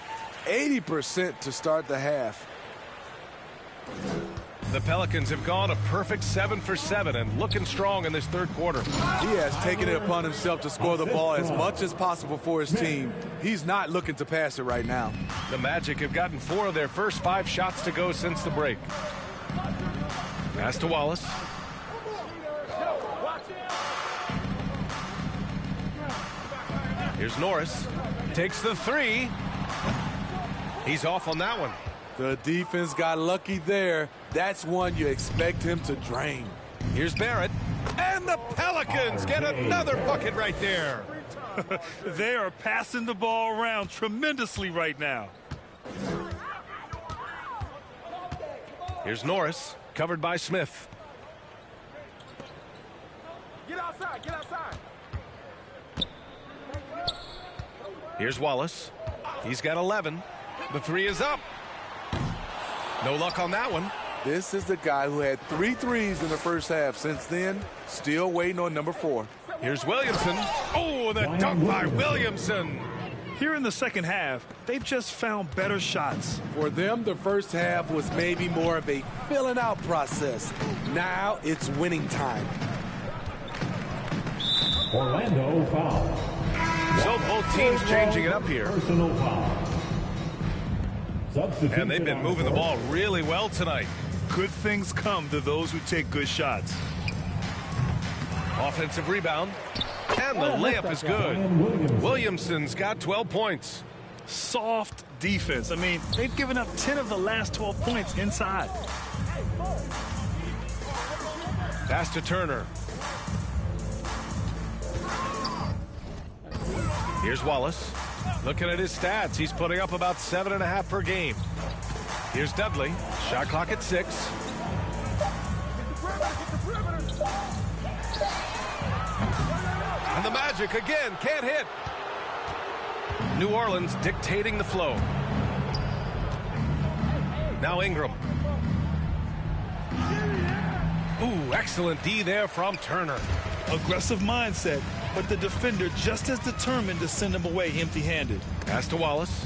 S8: 80% to start the half.
S7: The Pelicans have gone a perfect 7 for 7 and looking strong in this third quarter.
S8: He has taken it upon himself to score the ball as much as possible for his team. He's not looking to pass it right now.
S7: The Magic have gotten 4 of their first 5 shots to go since the break. Pass to Wallace. Here's Norris. Takes the 3. He's off on that one.
S8: The defense got lucky there. That's one you expect him to drain.
S7: Here's Barrett. And the Pelicans get another bucket right there.
S9: They are passing the ball around tremendously right now.
S7: Here's Norris, covered by Smith.
S4: Get outside, get outside.
S7: Here's Wallace. He's got 11. The 3 is up. No luck on that one.
S8: This is the guy who had 3 threes in the first half. Since then, still waiting on number 4.
S7: Here's Williamson. Oh, the dunk by Williamson.
S9: Here in the second half, they've just found better shots.
S8: For them, the first half was maybe more of a filling out process. Now it's winning time.
S11: Orlando foul.
S7: So both teams changing it up here.
S11: Personal foul.
S7: And they've been moving the ball really well tonight.
S9: Good things come to those who take good shots.
S7: Offensive rebound. And the layup is good. Williamson's got 12 points.
S9: Soft defense. I mean, they've given up 10 of the last 12 points inside.
S7: Pass to Turner. Here's Wallace. Looking at his stats, he's putting up about 7.5 per game. Here's Dudley. Shot clock at 6. And the Magic again can't hit. New Orleans dictating the flow. Now Ingram. Ooh, excellent D there from Turner.
S9: Aggressive mindset, but the defender just as determined to send him away empty-handed.
S7: Pass to Wallace.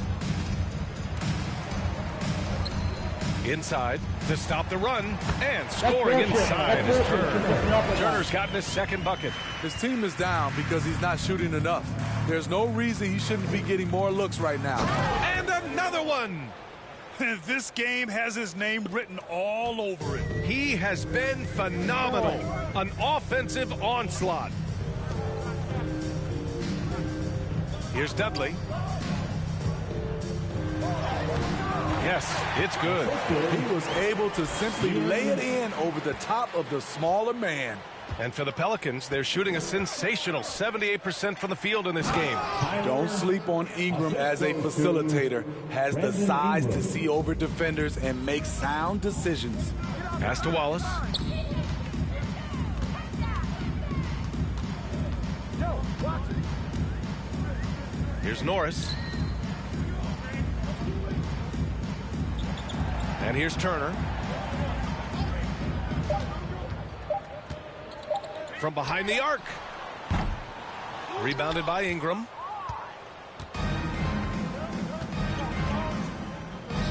S7: Inside to stop the run, and scoring inside is Turner. Turner's gotten his second bucket.
S8: His team is down because he's not shooting enough. There's no reason he shouldn't be getting more looks right now.
S7: And another one.
S9: This game has his name written all over it.
S7: He has been phenomenal. An offensive onslaught. Here's Dudley. Yes, it's good.
S8: He was able to simply lay it in over the top of the smaller man.
S7: And for the Pelicans, they're shooting a sensational 78% from the field in this game.
S8: Don't sleep on Ingram as a facilitator. Has the size to see over defenders and make sound decisions.
S7: Pass to Wallace. Here's Norris. And here's Turner. From behind the arc. Rebounded by Ingram.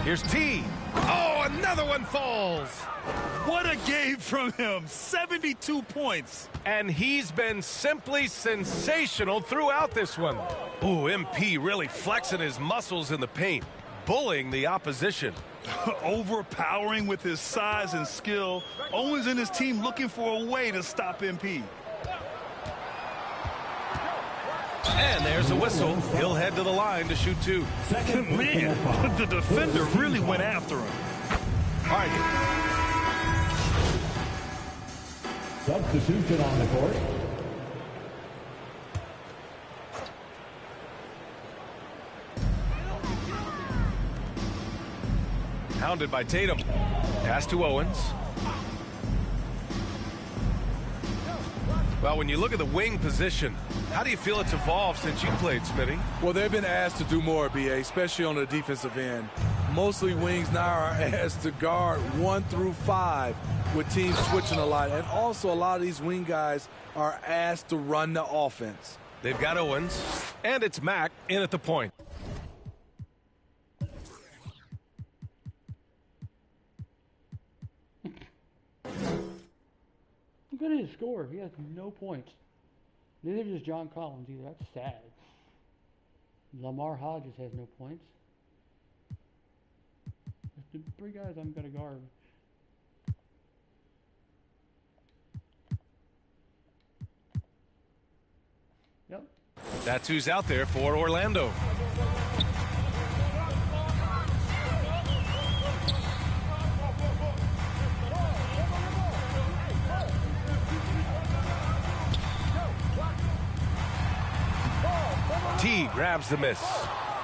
S7: Here's T. Oh, another one falls.
S9: What a game from him. 72 points.
S7: And he's been simply sensational throughout this one. Ooh, MP really flexing his muscles in the paint, bullying the opposition.
S9: Overpowering with his size and skill. Owens and his team looking for a way to stop MP.
S7: And there's a whistle. He'll head to the line to shoot two.
S9: Man, the defender really went after him.
S7: All right.
S11: Substitution on the court.
S7: Hounded by Tatum. Pass to Owens. Well, when you look at the wing position, how do you feel it's evolved since you played, Smitty?
S8: Well, they've been asked to do more, BA, especially on the defensive end. Mostly wings now are asked to guard 1 through 5 with teams switching a lot. And also a lot of these wing guys are asked to run the offense.
S7: They've got Owens, and it's Mack in at the point.
S1: Look at his score. He has no points. Neither does John Collins either. That's sad. Lamar Hodges has no points. That's the 3 guys I'm going to guard. Yep.
S7: That's who's out there for Orlando. T grabs the miss.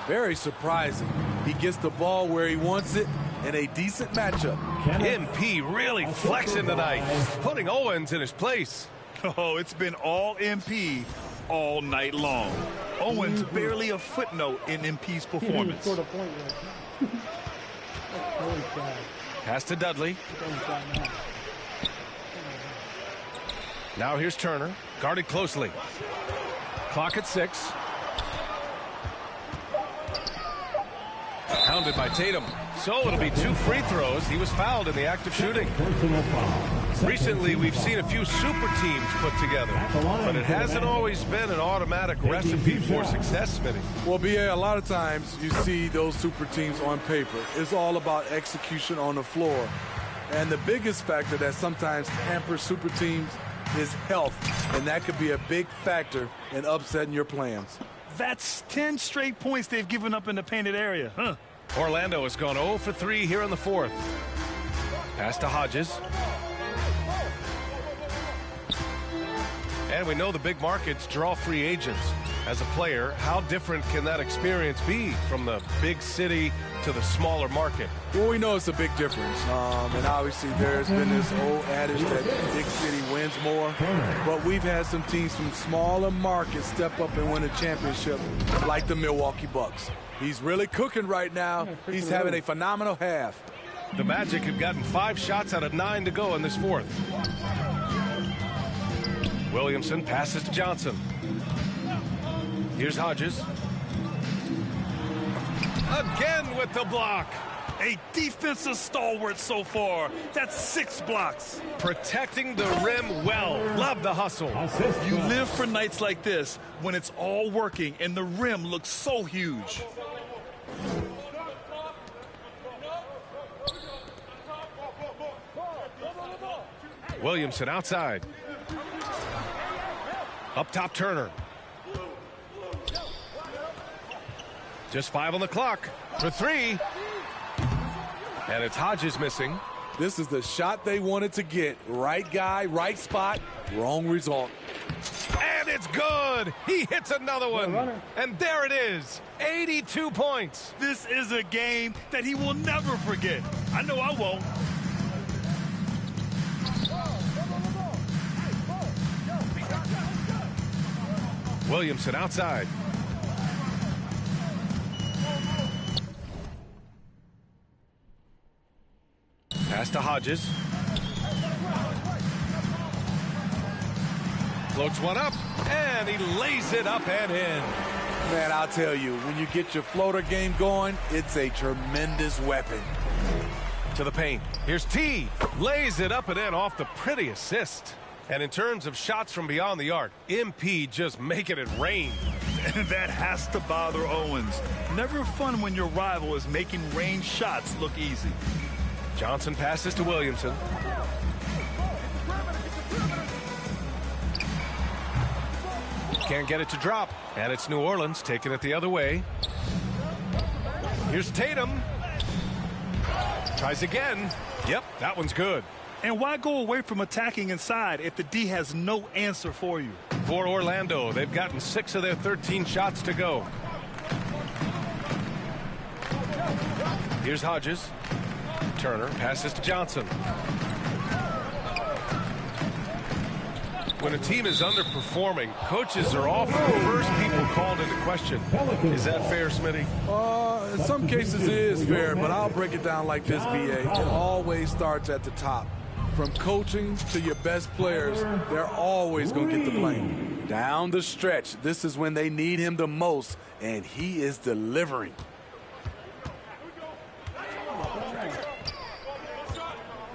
S8: Very surprising. He gets the ball where he wants it in a decent matchup.
S7: MP really flexing tonight, putting Owens in his place.
S9: Oh, it's been all MP all night long. Owens barely a footnote in MP's performance.
S1: He scored a point there. That's really sad.
S7: Pass to Dudley. Now here's Turner, guarded closely. Clock at 6. Hounded by Tatum. So it'll be 2 free throws. He was fouled in the act of shooting. Recently, we've seen a few super teams put together, but it hasn't always been an automatic recipe for success, Smitty.
S8: Well, BA, a lot of times you see those super teams on paper. It's all about execution on the floor. And the biggest factor that sometimes hampers super teams is health, and that could be a big factor in upsetting your plans.
S9: That's 10 straight points they've given up in the painted area, huh?
S7: Orlando has gone 0 for 3 here in the 4th. Pass to Hodges. And we know the big markets draw free agents. As a player, how different can that experience be from the big city to the smaller market?
S8: Well, we know it's a big difference. And obviously there's been this old adage that big city wins more. But we've had some teams from smaller markets step up and win a championship, like the Milwaukee Bucks. He's really cooking right now. He's having a phenomenal half.
S7: The Magic have gotten 5 shots out of 9 to go in this 4th. Williamson passes to Johnson. Here's Hodges. Again with the block.
S9: A defensive stalwart so far. That's 6 blocks.
S7: Protecting the rim well. Love the hustle.
S9: You live for nights like this when it's all working and the rim looks so huge.
S7: Williamson outside. Up top, Turner. Just 5 on the clock for 3. And it's Hodges missing.
S8: This is the shot they wanted to get. Right guy, right spot, wrong result.
S7: And it's good. He hits another one. And there it is. 82 points.
S9: This is a game that he will never forget. I know I won't.
S7: Williamson outside. Pass to Hodges. Floats one up, and he lays it up and in.
S8: Man, I'll tell you, when you get your floater game going, it's a tremendous weapon.
S7: To the paint. Here's T. Lays it up and in off the pretty assist. And in terms of shots from beyond the arc, MP just making it rain.
S9: And that has to bother Owens. Never fun when your rival is making range shots look easy.
S7: Johnson passes to Williamson. Can't get it to drop. And it's New Orleans taking it the other way. Here's Tatum. Tries again. Yep, that one's good.
S9: And why go away from attacking inside if the D has no answer for you?
S7: For Orlando, they've gotten 6 of their 13 shots to go. Here's Hodges. Turner passes to Johnson. When a team is underperforming, coaches are often the first people called into question. Is that fair, Smitty?
S8: In some cases it is fair, but I'll break it down like this, BA. It always starts at the top. From coaching to your best players, they're always going to get the blame. Down the stretch, this is when they need him the most, and he is delivering.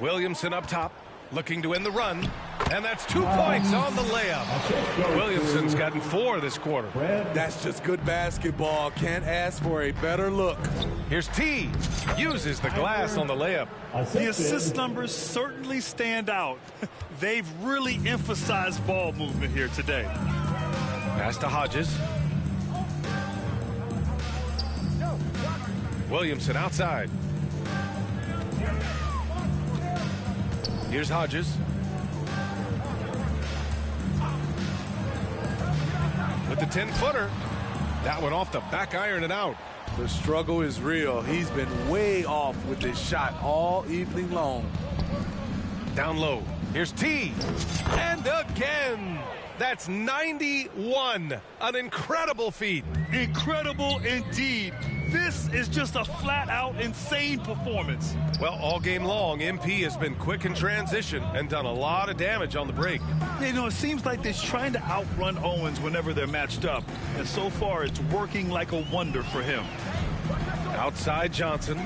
S7: Williamson up top, looking to end the run. And that's 2 points on the layup. Williamson's gotten 4 this quarter.
S8: That's just good basketball. Can't ask for a better look.
S7: Here's T. Uses the glass on the layup.
S9: The assist numbers certainly stand out. They've really emphasized ball movement here today.
S7: Pass to Hodges. Williamson outside. Here's Hodges. With the 10-footer. That one off the back iron and out.
S8: The struggle is real. He's been way off with this shot all evening long.
S7: Down low. Here's T. And again. That's 91. An incredible feat.
S9: Incredible indeed. This is just a flat-out insane performance.
S7: Well, all game long, MP has been quick in transition and done a lot of damage on the break.
S9: You know, it seems like they're trying to outrun Owens whenever they're matched up. And so far, it's working like a wonder for him.
S7: Outside Johnson.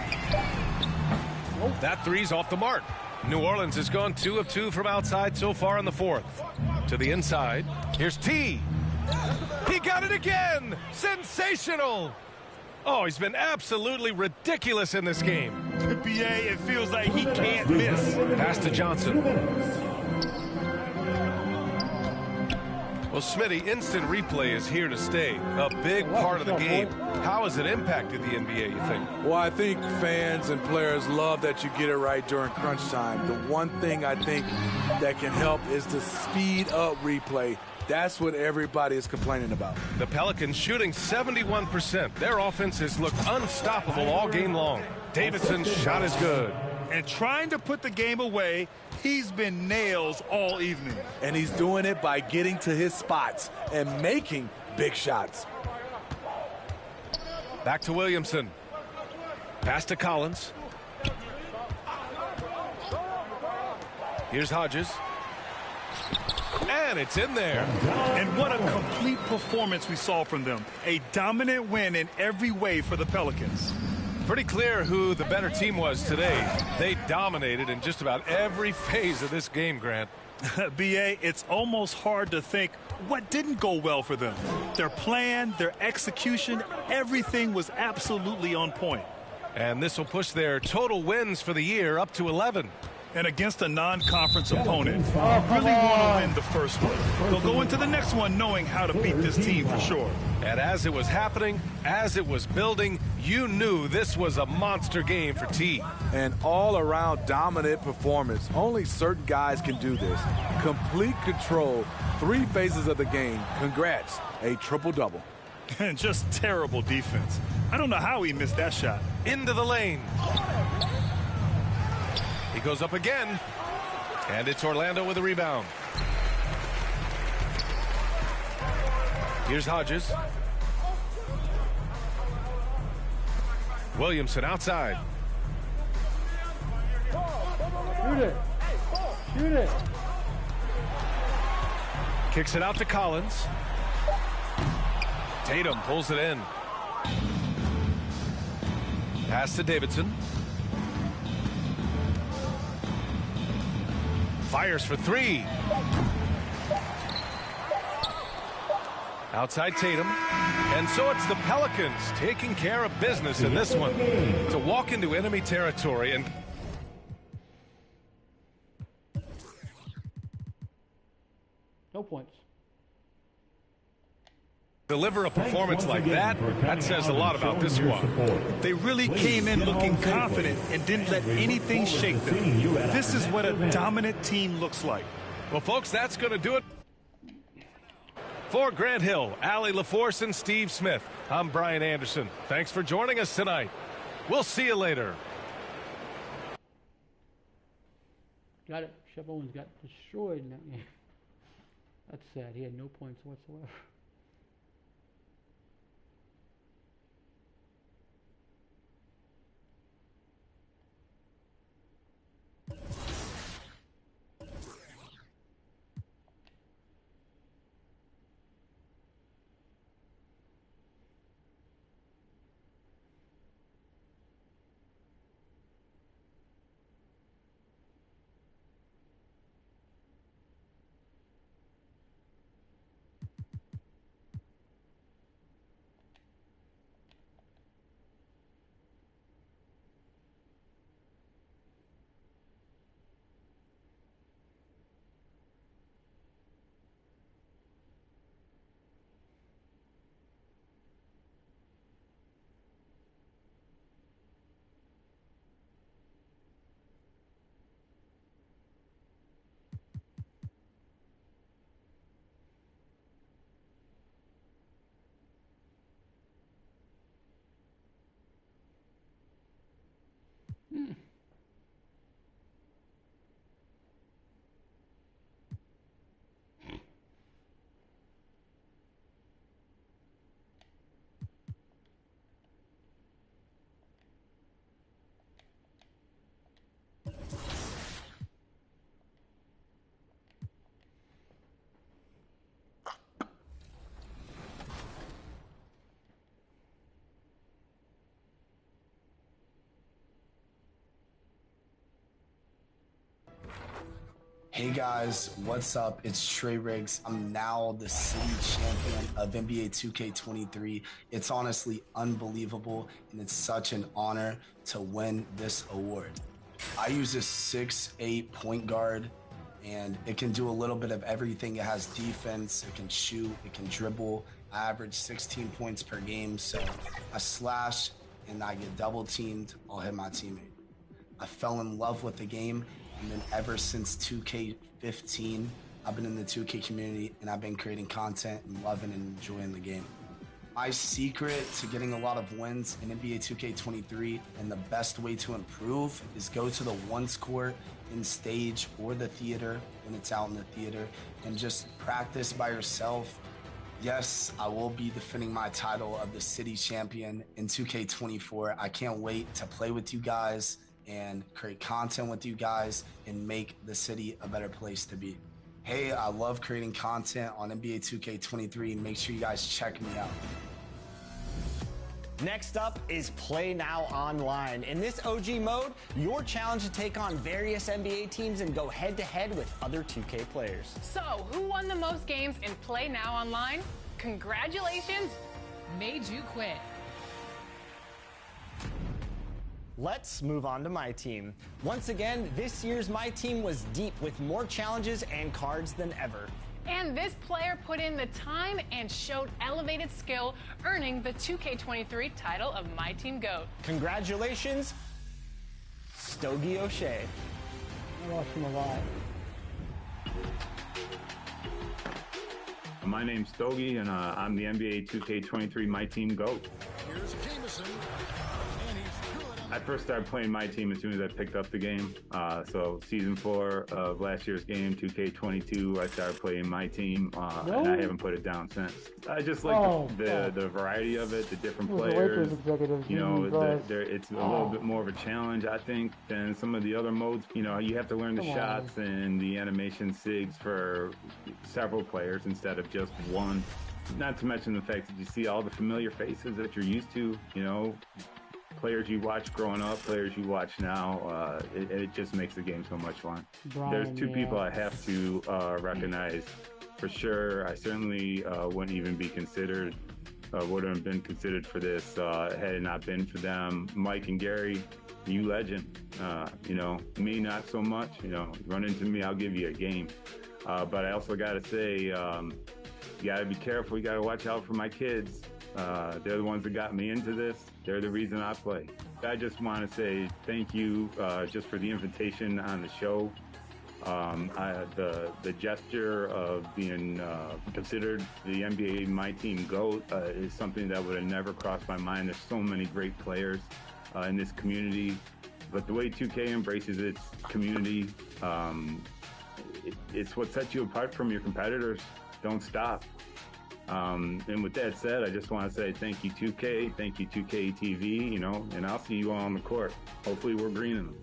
S7: That three's off the mark. New Orleans has gone 2 of 2 from outside so far in the 4th. To the inside. Here's T. He got it again. Sensational. Oh, he's been absolutely ridiculous in this game.
S9: BA, it feels like he can't miss.
S7: Pass to Johnson. Well, Smitty, instant replay is here to stay. A big part of the game. How has it impacted the NBA, you think?
S8: Well, I think fans and players love that you get it right during crunch time. The one thing I think that can help is to speed up replay. That's what everybody is complaining about.
S7: The Pelicans shooting 71%. Their offense has looked unstoppable all game long. Davidson's shot is good.
S9: And trying to put the game away, he's been nails all evening.
S8: And he's doing it by getting to his spots and making big shots.
S7: Back to Williamson. Pass to Collins. Here's Hodges. And it's in there.
S9: And what a complete performance we saw from them. A dominant win in every way for the Pelicans.
S7: Pretty clear who the better team was today. They dominated in just about every phase of this game, Grant.
S9: BA, it's almost hard to think what didn't go well for them. Their plan, their execution, everything was absolutely on point.
S7: And this will push their total wins for the year up to 11.
S9: And against a non-conference opponent, you really want to win the first one. They'll go into the next one knowing how to beat this team for sure.
S7: And as it was happening, as it was building, you knew this was a monster game for T.
S8: An all-around dominant performance. Only certain guys can do this. Complete control, 3 phases of the game. Congrats, a triple-double.
S9: And just terrible defense. I don't know how he missed that shot.
S7: Into the lane. He goes up again. And it's Orlando with a rebound. Here's Hodges. Williamson outside.
S1: Shoot it. Shoot it.
S7: Kicks it out to Collins. Tatum pulls it in. Pass to Davidson. Fires for 3. Outside Tatum. And so it's the Pelicans taking care of business in this one to walk into enemy territory and
S1: no points.
S7: Deliver a performance like that, that says a lot about this squad.
S9: They really came in looking confident and didn't let anything shake them. This is what a dominant team looks like.
S7: Well, folks, that's going to do it. For Grant Hill, Allie LaForce, and Steve Smith, I'm Brian Anderson. Thanks for joining us tonight. We'll see you later.
S1: Got it. Chef Owens got destroyed in that game. That's sad. He had no points whatsoever.
S12: Hey guys, what's up? It's Trey Riggs. I'm now the city champion of NBA 2K23. It's honestly unbelievable, and it's such an honor to win this award. I use a 6'8" point guard, and it can do a little bit of everything. It has defense, it can shoot, it can dribble. I average 16 points per game, so I slash and I get double teamed, I'll hit my teammate. I fell in love with the game. And then ever since 2K15, I've been in the 2K community and I've been creating content and loving and enjoying the game. My secret to getting a lot of wins in NBA 2K23 and the best way to improve is go to the once court in stage or the theater when it's out in the theater and just practice by yourself. Yes, I will be defending my title of the city champion in 2K24. I can't wait to play with you guys and create content with you guys and make the city a better place to be. Hey, I love creating content on NBA 2K23. Make sure you guys check me out.
S6: Next up is Play Now Online. In this OG mode, you're challenged to take on various NBA teams and go head-to-head with other 2K players.
S5: So, who won the most games in Play Now Online? Congratulations, Made You Quit.
S6: Let's move on to my team. Once again, this year's my team was deep with more challenges and cards than ever.
S5: And this player put in the time and showed elevated skill, earning the 2K23 title of My Team GOAT.
S6: Congratulations, Stogie O'Shea.
S1: I watched him a lot.
S13: My name's Stogie, and I'm the NBA 2K23 My Team GOAT.
S4: Here's Jameson.
S13: I first started playing My Team as soon as I picked up the game. So season 4 of last year's game, 2K22, I started playing My Team, and I haven't put it down since. I just like the variety of it, the different players. You know, it's a little bit more of a challenge, I think, than some of the other modes. You know, you have to learn the shots and the animation sigs for several players instead of just one. Not to mention the fact that you see all the familiar faces that you're used to, you know, players you watch growing up, players you watch now. It just makes the game so much fun. There's two people I have to recognize for sure. I certainly wouldn't even be considered, wouldn't have been considered for this had it not been for them. Mike and Gary, you legend. You know, me not so much. You know, run into me, I'll give you a game. But I also got to say, you got to be careful. You got to watch out for my kids. They're the ones that got me into this. They're the reason I play. I just want to say thank you just for the invitation on the show. The gesture of being considered the NBA My Team GOAT is something that would have never crossed my mind. There's so many great players in this community. But the way 2K embraces its community, it's what sets you apart from your competitors. Don't stop. And with that said, I just want to say thank you 2K, thank you 2K TV, you know, and I'll see you all on the court. Hopefully we're greening them.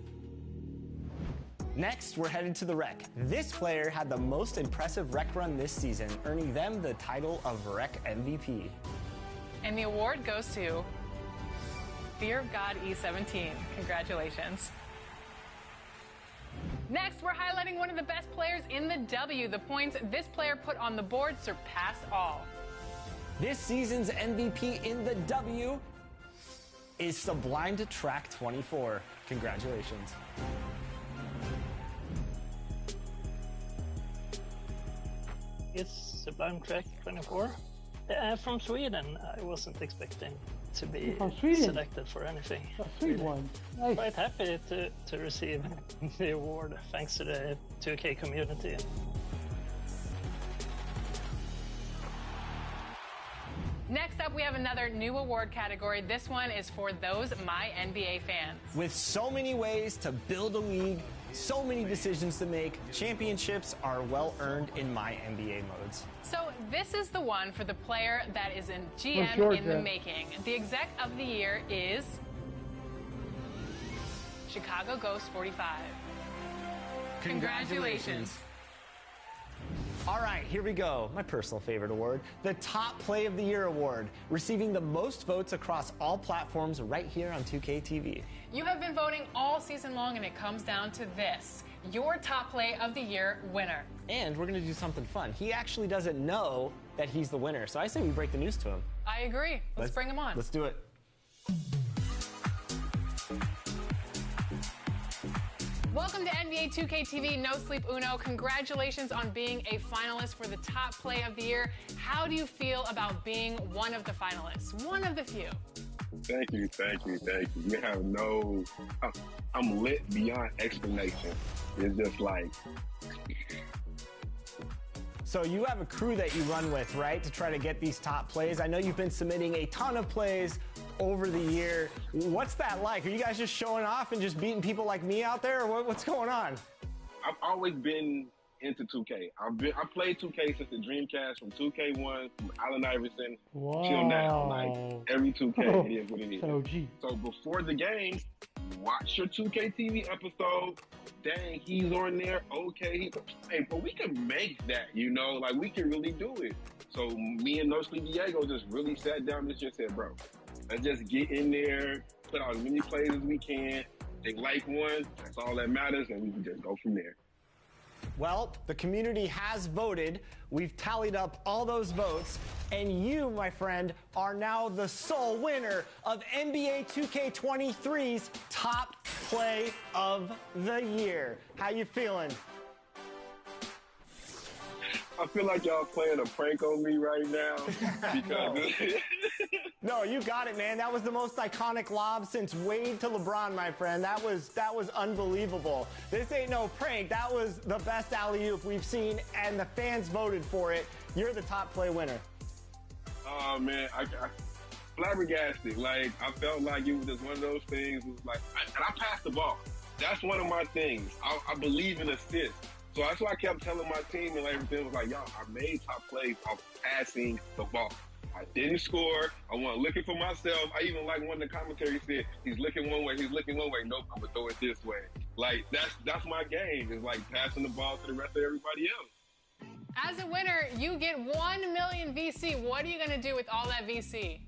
S6: Next, we're headed to the Rec. This player had the most impressive Rec run this season, earning them the title of Rec MVP.
S5: And the award goes to Fear of God E17. Congratulations. Next, we're highlighting one of the best players in the W. The points this player put on the board surpassed all.
S6: This season's MVP in the W is Sublime to Track 24. Congratulations.
S14: It's Sublime Track 24. From Sweden. I wasn't expecting to be selected for anything.
S1: A sweet one. Nice.
S14: Quite happy to receive the award thanks to the 2K community.
S5: Next up, we have another new award category. This one is for those My NBA fans.
S6: With so many ways to build a league, so many decisions to make, championships are well earned in My NBA modes.
S5: So this is the one for the player that is in GM in the making. The exec of the year is Chicago Ghost 45. Congratulations.
S6: All right, here we go. My personal favorite award, the Top Play of the Year award, receiving the most votes across all platforms right here on 2K TV.
S5: You have been voting all season long, and it comes down to this: your Top Play of the Year winner.
S6: And we're going to do something fun. He actually doesn't know that he's the winner, so I say we break the news to him.
S5: I agree. Let's bring him on.
S6: Let's do it.
S5: Welcome to NBA 2K TV No Sleep Uno. Congratulations on being a finalist for the Top Play of the Year. How do you feel about being one of the finalists? One of the few.
S15: Thank you. You have no... I'm lit beyond explanation. It's just like...
S6: So you have a crew that you run with, right, to try to get these top plays. I know you've been submitting a ton of plays over the year. What's that like? Are you guys just showing off and just beating people like me out there, or what's going on?
S15: I've always been into 2K. I played 2K since the Dreamcast, from 2K1, from Allen Iverson till now. Like every 2K, it is what it is. So before the game, watch your 2K TV episode. Dang, he's on there. Okay, hey, but we can make that. You know, like we can really do it. So me and No Sleep Diego just really sat down and just said, bro, let's just get in there, put out as many plays as we can. They like one, that's all that matters, and we can just go from there.
S6: Well, the community has voted. We've tallied up all those votes, and you, my friend, are now the sole winner of NBA 2K23's Top Play of the Year. How you feeling?
S15: I feel like y'all playing a prank on me right now. Because
S6: No, you got it, man. That was the most iconic lob since Wade to LeBron, my friend. That was unbelievable. This ain't no prank. That was the best alley-oop we've seen, and the fans voted for it. You're the top play winner.
S15: Oh, man. I flabbergasted. Like, I felt like it was just one of those things. It was like, and I passed the ball. That's one of my things. I believe in assists. So that's why I kept telling my team and everything was like, y'all, I made top plays off passing the ball. I didn't score. I wasn't looking for myself. I even like one of the commentaries said, he's looking one way, he's looking one way. Nope, I'm going to throw it this way. Like, that's my game. It's like passing the ball to the rest of everybody else.
S5: As a winner, you get 1 million VC. What are you going to do with all that VC?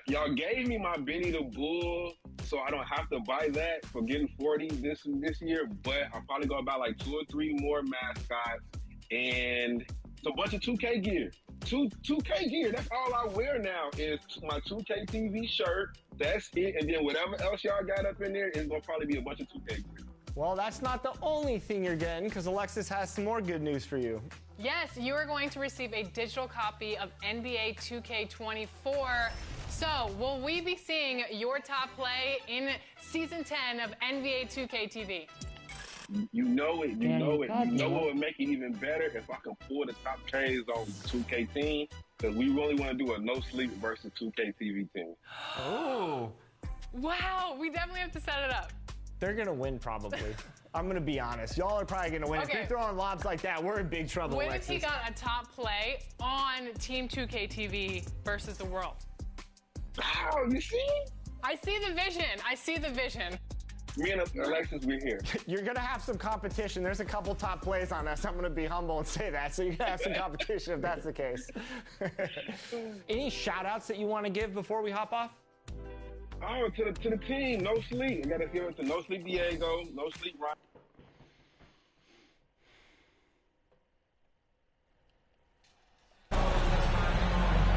S15: Y'all gave me my Benny the Bull, so I don't have to buy that for getting 40 this year, but I'll probably go about like 2 or 3 more mascots and a bunch of 2K gear. 2K gear, that's all I wear now is my 2K TV shirt. That's it, and then whatever else y'all got up in there is going to probably be a bunch of 2K gear.
S6: Well, that's not the only thing you're getting, because Alexis has some more good news for you.
S5: Yes, you are going to receive a digital copy of NBA 2K24. So, will we be seeing your top play in Season 10 of NBA 2K TV?
S15: You know it. You know it. You know what would make it even better if I can pull the top trades on 2K team, because we really want to do a no-sleep versus 2K TV team.
S6: Oh.
S5: Wow, we definitely have to set it up.
S6: They're going to win, probably. I'm going to be honest. Y'all are probably going to win.
S5: Okay.
S6: If you're throwing lobs like that, we're in big trouble,
S5: When
S6: Alexis.
S5: has he got a top play on Team 2K TV versus the world?
S15: Oh, you see?
S5: I see the vision. I see the vision.
S15: Me and Alexis, we're here.
S6: You're going to have some competition. There's a couple top plays on us. I'm going to be humble and say that. So you're going to have some competition if that's the case. Any shout-outs that you want to give before we hop off?
S15: Oh, to the team, No Sleep. I got to give it to No Sleep Diego, No Sleep Ryan.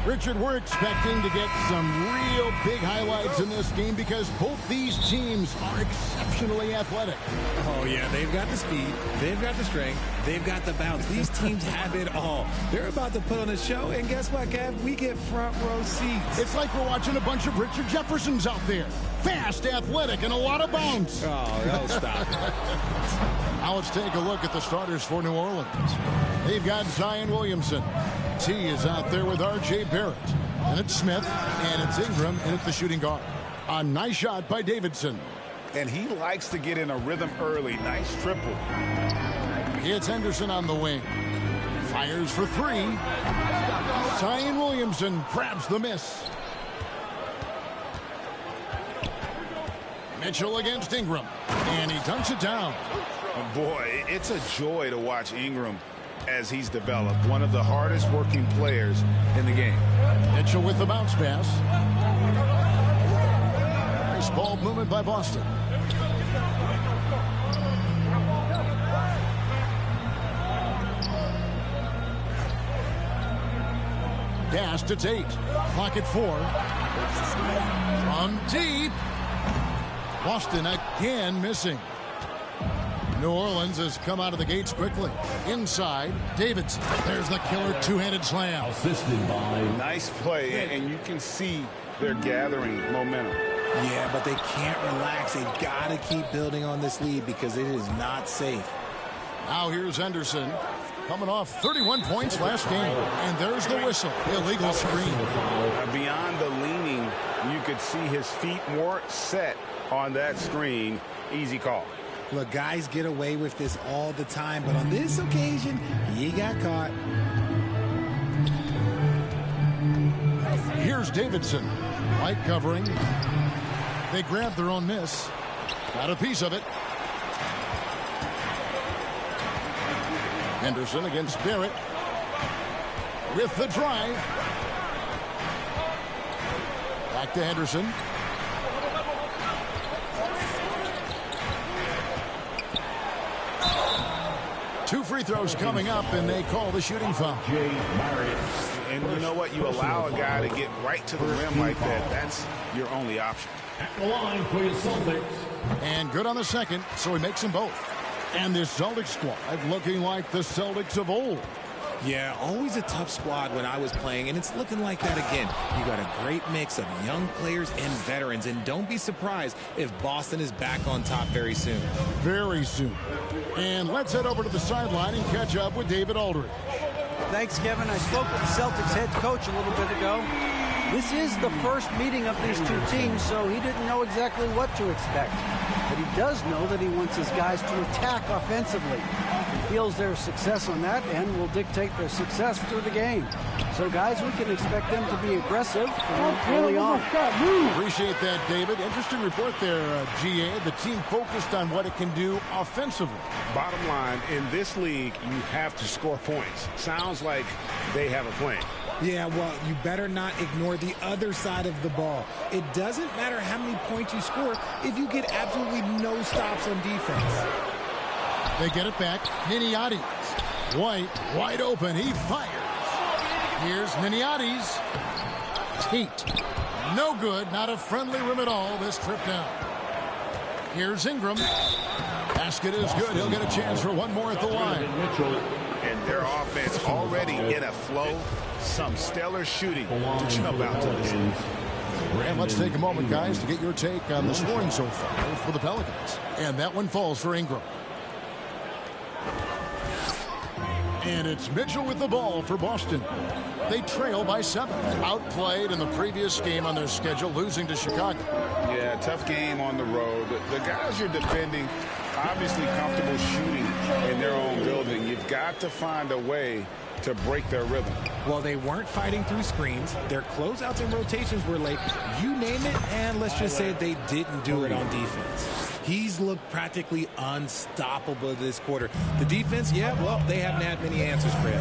S16: Richard, we're expecting to get some real big highlights in this game because both these teams are exceptionally athletic.
S9: Oh, yeah, they've got the speed, they've got the strength, they've got the bounce. These teams have it all. They're about to put on a show, and guess what, Kev? We get front row seats.
S16: It's like we're watching a bunch of Richard Jeffersons out there. Fast, athletic, and a lot of bounce.
S9: Oh, stop it.
S16: Now let's take a look at the starters for New Orleans. They've got Zion Williamson. T is out there with R.J. Barrett. And it's Smith, and it's Ingram, and it's the shooting guard. A nice shot by Davidson.
S17: And he likes to get in a rhythm early. Nice triple.
S16: It's Henderson on the wing. Fires for 3. Zion Williamson grabs the miss. Mitchell against Ingram. And he dunks it down.
S17: Oh boy, it's a joy to watch Ingram as he's developed. One of the hardest working players in the game.
S16: Mitchell with the bounce pass. Nice ball movement by Boston. Pass to Tate. Clock at 4. From deep. Boston again missing. New Orleans has come out of the gates quickly. Inside, Davidson. There's the killer two-handed slam.
S17: Assisted by. Nice play, and you can see they're gathering momentum.
S9: Yeah, but they can't relax. They've got to keep building on this lead because it is not safe.
S16: Now here's Henderson. Coming off 31 points last game. And there's the whistle. Illegal screen.
S17: Beyond the leaning, you could see his feet weren't set on that screen. Easy call.
S9: Look, guys get away with this all the time, but on this occasion, he got caught.
S16: Here's Davidson. Light covering. They grab their own miss. Got a piece of it. Henderson against Barrett. With the drive. Back to Henderson. 2 free throws coming up, and they call the shooting foul.
S17: And you know what? You allow a guy to get right to the rim like that. That's your only option.
S11: At the line for your Celtics.
S16: And good on the second, so he makes them both. And this Celtics squad looking like the Celtics of old.
S18: Yeah, always a tough squad when I was playing, and it's looking like that again. You got a great mix of young players and veterans, and don't be surprised if Boston is back on top very soon.
S16: Very soon. And let's head over to the sideline and catch up with David Aldridge.
S19: Thanks, Kevin. I spoke with the Celtics head coach a little bit ago. This is the first meeting of these two teams, so he didn't know exactly what to expect. But he does know that he wants his guys to attack offensively. He feels their success on that and will dictate their success through the game. So, guys, we can expect them to be aggressive from early on.
S16: Appreciate that, David. Interesting report there, GA. The team focused on what it can do offensively.
S17: Bottom line, in this league, you have to score points. Sounds like they have a plan.
S18: Yeah, well, you better not ignore the other side of the ball. It doesn't matter how many points you score if you get absolutely no stops on defense.
S16: They get it back. Niniades. White, wide open. He fires. Here's Niniades. Tate. No good. Not a friendly rim at all this trip down. Here's Ingram. Basket is good. He'll get a chance for one more at the line.
S17: And their offense already in a flow. Some stellar shooting to jump out to this lead.
S16: And let's take a moment, guys, to get your take on the scoring so far for the Pelicans. And that one falls for Ingram. And it's Mitchell with the ball for Boston. They trail by 7. Outplayed in the previous game on their schedule, losing to Chicago.
S17: Yeah, tough game on the road. The guys you're defending, obviously comfortable shooting in their own building. You've got to find a way to break their rhythm.
S18: Well, they weren't fighting through screens. Their closeouts and rotations were late. You name it, and let's just say they didn't do it on defense. He's looked practically unstoppable this quarter. The defense, yeah, well, they haven't had many answers for him.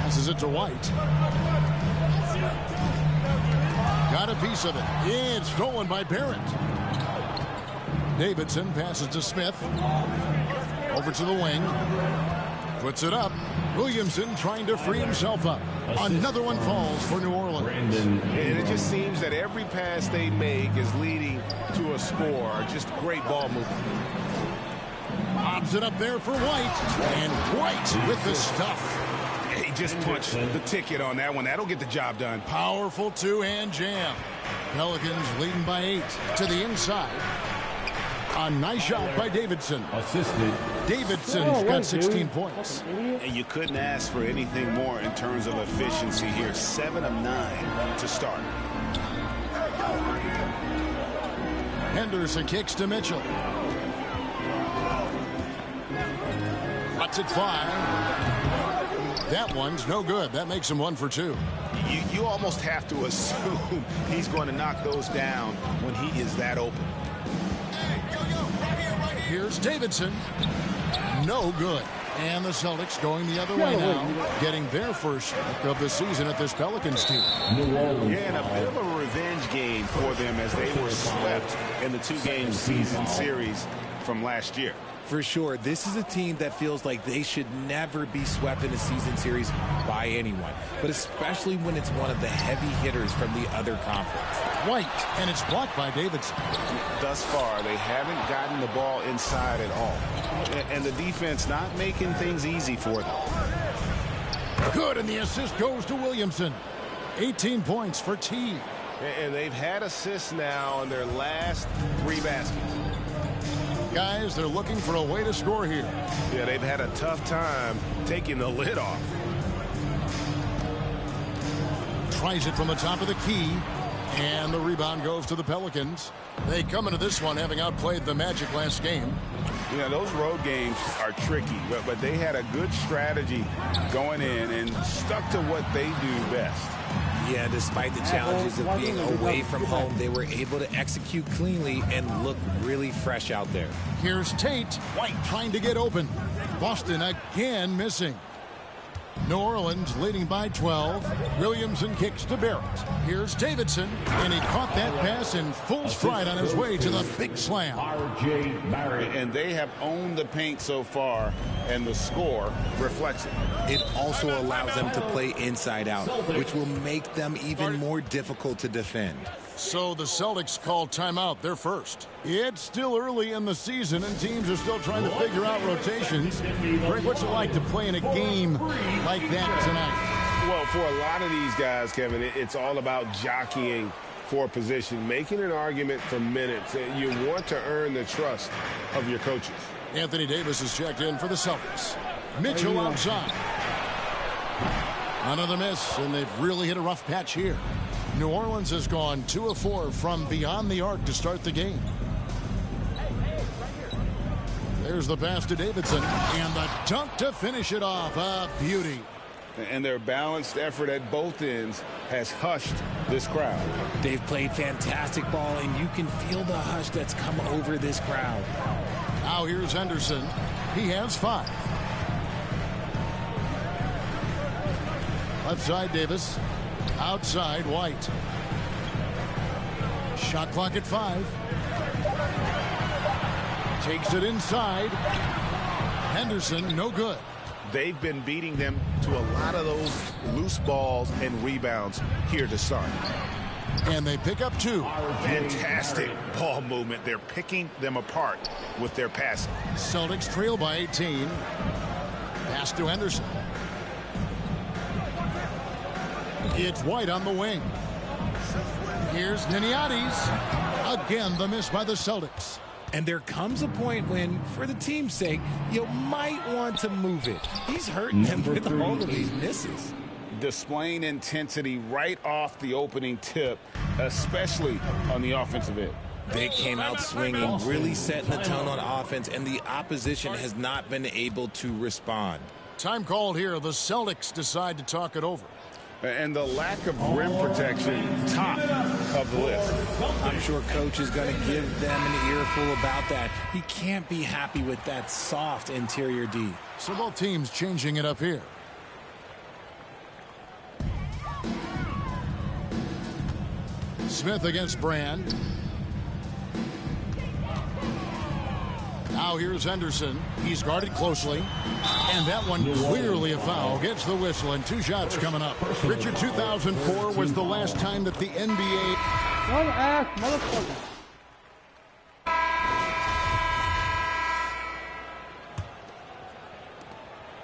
S16: Passes it to White. Got a piece of it. Yeah, it's stolen by Barrett. Davidson passes to Smith. Over to the wing. Puts it up. Williamson trying to free himself up. Another one falls for New Orleans.
S17: And it just seems that every pass they make is leading to a score. Just great ball movement.
S16: Bobs it up there for White. And White with the stuff.
S17: He just punched the ticket on that one. That'll get the job done.
S16: Powerful two-hand jam. Pelicans leading by 8 to the inside. A nice shot by Davidson.
S11: Assisted.
S16: Davidson's got 16 points.
S17: And you couldn't ask for anything more in terms of efficiency here. 7 of 9 to start.
S16: Henderson kicks to Mitchell. Lets it fly. That one's no good. That makes him 1 for 2.
S17: You almost have to assume he's going to knock those down when he is that open.
S16: Here's Davidson. No good. And the Celtics going the other way now, getting their first strike of the season at this Pelicans team.
S17: Yeah, and a bit of a revenge game for them as they were swept in the 2-game season series from last year.
S18: For sure, this is a team that feels like they should never be swept in a season series by anyone, but especially when it's one of the heavy hitters from the other conference.
S16: White, and it's blocked by Davidson.
S17: Thus far, they haven't gotten the ball inside at all. And the defense not making things easy for them.
S16: Good, and the assist goes to Williamson. 18 points for T.
S17: And they've had assists now on their last 3 baskets.
S16: Guys, they're looking for a way to score here.
S17: Yeah, they've had a tough time taking the lid off.
S16: Tries it from the top of the key. And the rebound goes to the Pelicans. They come into this one having outplayed the Magic last game.
S17: Yeah, those road games are tricky, but they had a good strategy going in and stuck to what they do best.
S18: Yeah, despite the challenges of being away from home, they were able to execute cleanly and look really fresh out there.
S16: Here's Tate. White trying to get open. Boston again missing. New Orleans leading by 12. Williamson kicks to Barrett. Here's Davidson, and he caught that pass in full stride on his way to the big slam.
S17: And they have owned the paint so far, and the score reflects it.
S18: It also allows them to play inside out, which will make them even more difficult to defend.
S16: So the Celtics call timeout, their first. It's still early in the season, and teams are still trying to figure out rotations. Greg, what's it like to play in a game like that tonight?
S17: Well, for a lot of these guys, Kevin, it's all about jockeying for position, making an argument for minutes. You want to earn the trust of your coaches.
S16: Anthony Davis is checked in for the Celtics. Mitchell outside. Another miss, and they've really hit a rough patch here. New Orleans has gone 2 of 4 from beyond the arc to start the game. There's the pass to Davidson, and the dunk to finish it off. A beauty.
S17: And their balanced effort at both ends has hushed this crowd.
S18: They've played fantastic ball, and you can feel the hush that's come over this crowd.
S16: Now here's Henderson. He has 5. Left side, Davis. Outside, White. Shot clock at 5. Takes it inside. Henderson, no good.
S17: They've been beating them to a lot of those loose balls and rebounds here to start.
S16: And they pick up 2.
S17: Fantastic ball movement. They're picking them apart with their passing.
S16: Celtics trail by 18. Pass to Henderson. It's White on the wing. Here's Niniades. Again, the miss by the Celtics.
S18: And there comes a point when, for the team's sake, you might want to move it. He's hurting them with all of these misses.
S17: Displaying intensity right off the opening tip, especially on the offensive end.
S18: They came out swinging, really setting the tone on offense, and the opposition has not been able to respond.
S16: Time called here. The Celtics decide to talk it over.
S17: And the lack of rim protection, top of the list.
S18: I'm sure coach is going to give them an earful about that. He can't be happy with that soft interior D.
S16: So both teams changing it up here. Smith against Brand. Now here's Henderson. He's guarded closely. And that one clearly a foul. Gets the whistle, and 2 shots coming up. Richard, 2004 was the last time that the NBA...
S1: Don't act, motherfucker.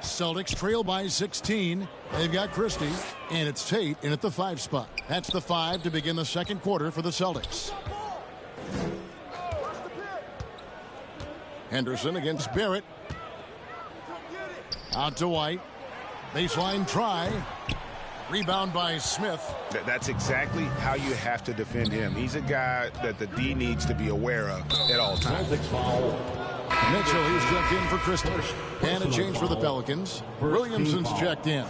S16: Celtics trail by 16. They've got Christie, and it's Tate in at the 5 spot. That's the 5 to begin the second quarter for the Celtics. Henderson against Barrett. Out to White. Baseline try. Rebound by Smith.
S17: That's exactly how you have to defend him. He's a guy that the D needs to be aware of at all times.
S16: Mitchell, he's checked in for Christie. And a change for the Pelicans. Williamson's checked in.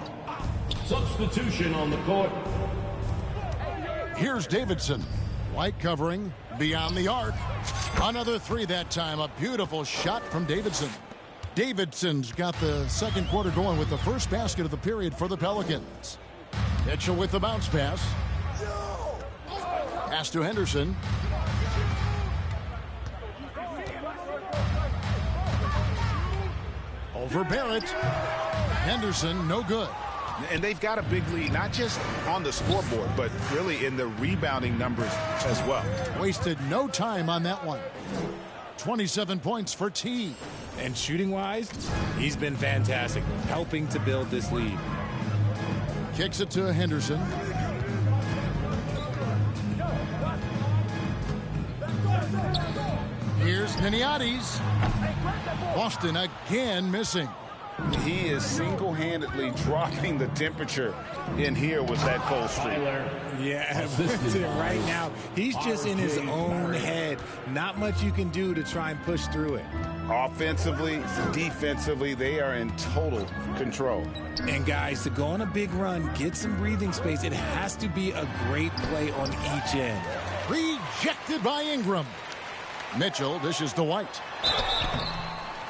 S11: Substitution on the court.
S16: Here's Davidson. White covering. Beyond the arc. Another 3 that time. A beautiful shot from Davidson. Davidson's got the second quarter going with the first basket of the period for the Pelicans. Mitchell with the bounce pass. Pass to Henderson. Over Barrett. Henderson, no good.
S17: And they've got a big lead, not just on the scoreboard, but really in the rebounding numbers as well.
S16: Wasted no time on that one. 27 points for T.
S18: And shooting-wise, he's been fantastic, helping to build this lead.
S16: Kicks it to Henderson. Here's Niniades. Boston again missing.
S17: He is single-handedly dropping the temperature in here with that cold streak.
S18: Yeah, right now, he's just in his own head. Not much you can do to try and push through it.
S17: Offensively, defensively, they are in total control.
S18: And guys, to go on a big run, get some breathing space, it has to be a great play on each end.
S16: Rejected by Ingram. Mitchell dishes to White.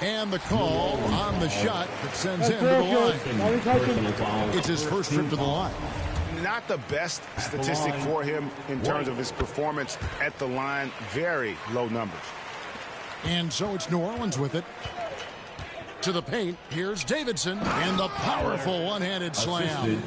S16: And the call on the shot that sends him to the line. It's his first trip to the line.
S17: Not the best statistic for him in terms of his performance at the line. Very low numbers.
S16: And so it's New Orleans with it. To the paint, here's Davidson, and the powerful one-handed slam.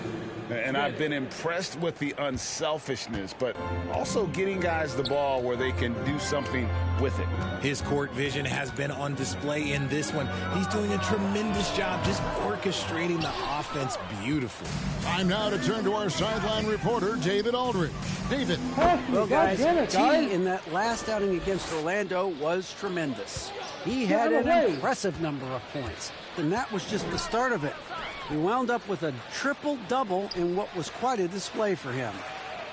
S17: And I've been impressed with the unselfishness, but also getting guys the ball where they can do something with it.
S18: His court vision has been on display in this one. He's doing a tremendous job just orchestrating the offense beautifully.
S16: Time now to turn to our sideline reporter, David Aldridge. David.
S19: Well, guys, T in that last outing against Orlando was tremendous. He had an impressive number of points, and that was just the start of it. He wound up with a triple-double in what was quite a display for him.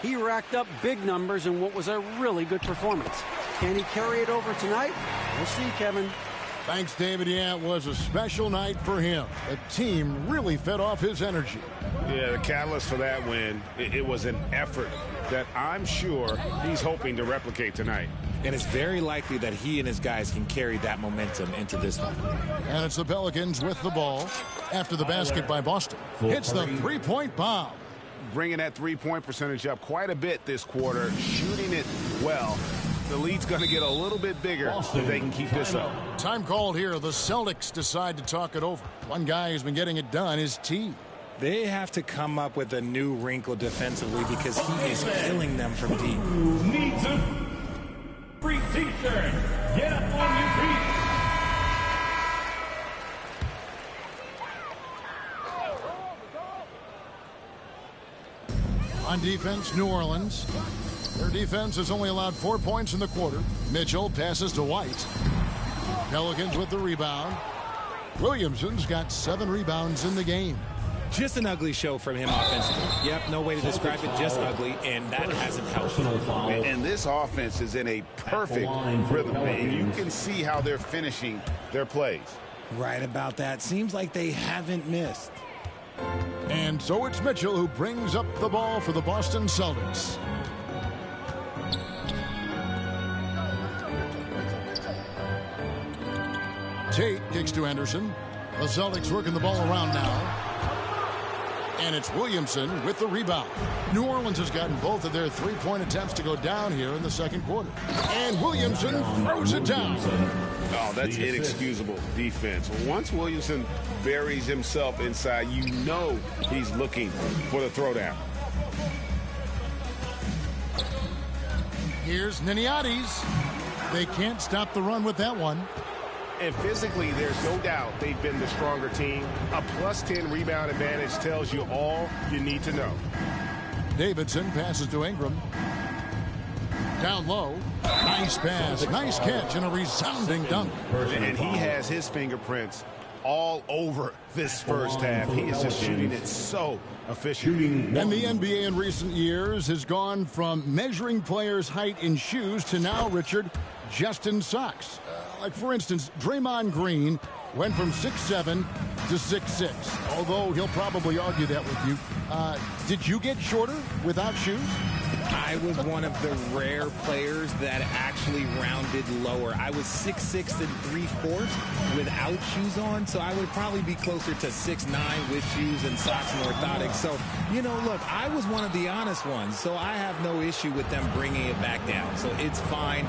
S19: He racked up big numbers in what was a really good performance. Can he carry it over tonight? We'll see, Kevin.
S16: Thanks, David. Yeah, it was a special night for him. The team really fed off his energy.
S17: Yeah, the catalyst for that win, it was an effort that I'm sure he's hoping to replicate tonight.
S18: And it's very likely that he and his guys can carry that momentum into this one.
S16: And it's the Pelicans with the ball after the basket by Boston. Hits the three-point bomb.
S17: Bringing that three-point percentage up quite a bit this quarter, shooting it well. The lead's going to get a little bit bigger if they can keep this up.
S16: Time called here. The Celtics decide to talk it over. One guy who's been getting it done is T.
S18: They have to come up with a new wrinkle defensively because he is killing them from deep.
S11: Needs a free t-shirt. Get up on your feet.
S16: On defense, New Orleans. Their defense has only allowed 4 points in the quarter. Mitchell passes to White. Pelicans with the rebound. Williamson's got 7 rebounds in the game.
S18: Just an ugly show from him offensively. Yep, no way to describe it, just ugly, and that hasn't helped.
S17: And this offense is in a perfect rhythm, and you can see how they're finishing their plays.
S18: Right about that. Seems like they haven't missed.
S16: And so it's Mitchell who brings up the ball for the Boston Celtics. Tate kicks to Anderson. The Celtics working the ball around now. And it's Williamson with the rebound. New Orleans has gotten both of their three-point attempts to go down here in the second quarter. And Williamson throws it down.
S17: Oh, that's inexcusable defense. Once Williamson buries himself inside, you know he's looking for the throwdown.
S16: Here's Niniades. They can't stop the run with that one.
S17: And physically, there's no doubt they've been the stronger team. A +10 rebound advantage tells you all you need to know.
S16: Davidson passes to Ingram. Down low. Nice pass. Nice catch and a resounding dunk.
S17: And he has his fingerprints all over this first half. He is just shooting it so efficient.
S16: And the NBA in recent years has gone from measuring players' height in shoes to now, Richard, just in socks. Like, for instance, Draymond Green went from 6'7" to 6'6", although he'll probably argue that with you. Did you get shorter without shoes?
S18: I was one of the rare players that actually rounded lower. I was 6'6" and 3/4 without shoes on, so I would probably be closer to 6'9" with shoes and socks and orthotics. So, you know, look, I was one of the honest ones, so I have no issue with them bringing it back down. So it's fine.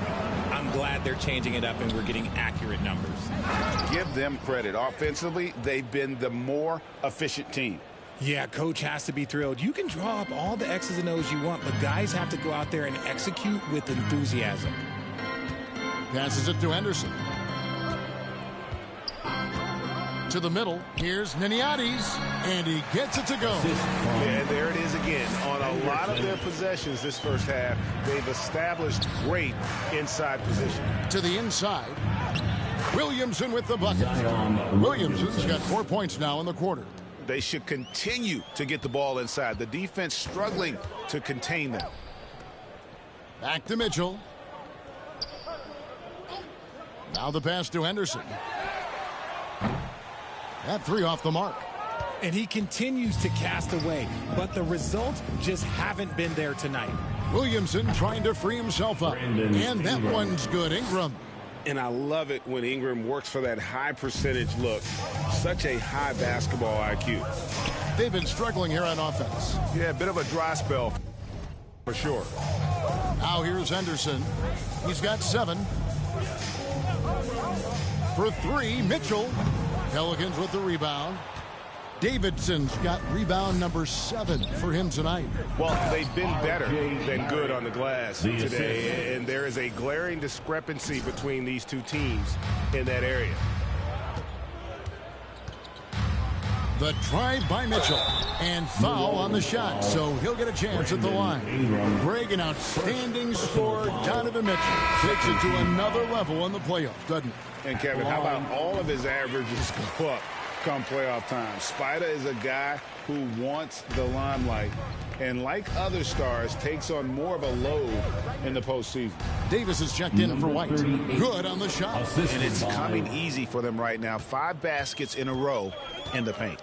S18: I'm glad they're changing it up and we're getting accurate numbers.
S17: Give them credit. Offensively, they've been the more efficient team.
S18: Yeah, coach has to be thrilled. You can draw up all the X's and O's you want, but guys have to go out there and execute with enthusiasm.
S16: Passes it to Henderson. To the middle. Here's Niniades, and he gets it to go.
S17: And there it is again. On a lot of their possessions this first half, they've established great inside position.
S16: To the inside. Williamson with the bucket. Williamson's got 4 points now in the quarter.
S17: They should continue to get the ball inside. The defense struggling to contain them.
S16: Back to Mitchell. Now the pass to Henderson. That three off the mark.
S18: And he continues to cast away, but the results just haven't been there tonight.
S16: Williamson trying to free himself up. And that one's good. Ingram.
S17: And I love it when Ingram works for that high percentage look. Such a high basketball IQ.
S16: They've been struggling here on offense.
S17: Yeah, a bit of a dry spell for sure.
S16: Now here's Henderson. He's got 7. For 3, Mitchell. Pelicans with the rebound. Davidson's got rebound number 7 for him tonight.
S17: Well, they've been better than good on the glass today, and there is a glaring discrepancy between these two teams in that area.
S16: The drive by Mitchell, and foul on the shot, so he'll get a chance at the line. Greg, an outstanding score. Donovan Mitchell takes it to another level in the playoffs, doesn't he?
S17: And Kevin, how about all of his averages go up come playoff time? Spider is a guy who wants the limelight, and like other stars, takes on more of a load in the postseason.
S16: Davis is checked in for White. Good on the shot.
S17: And it's coming easy for them right now. 5 baskets in a row in the paint.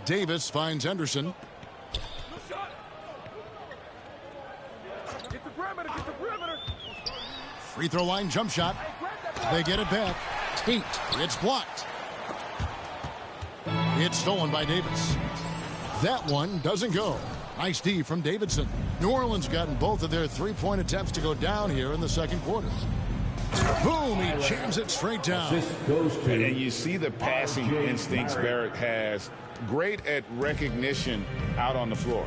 S16: Davis finds Henderson. Free throw line jump shot. They get it back. Tate. It's blocked. It's stolen by Davis. That one doesn't go. Nice D from Davidson. New Orleans gotten both of their 3-point attempts to go down here in the second quarter. Boom, he jams it straight down.
S17: And you see the passing instincts Barrett has. Great at recognition out on the floor.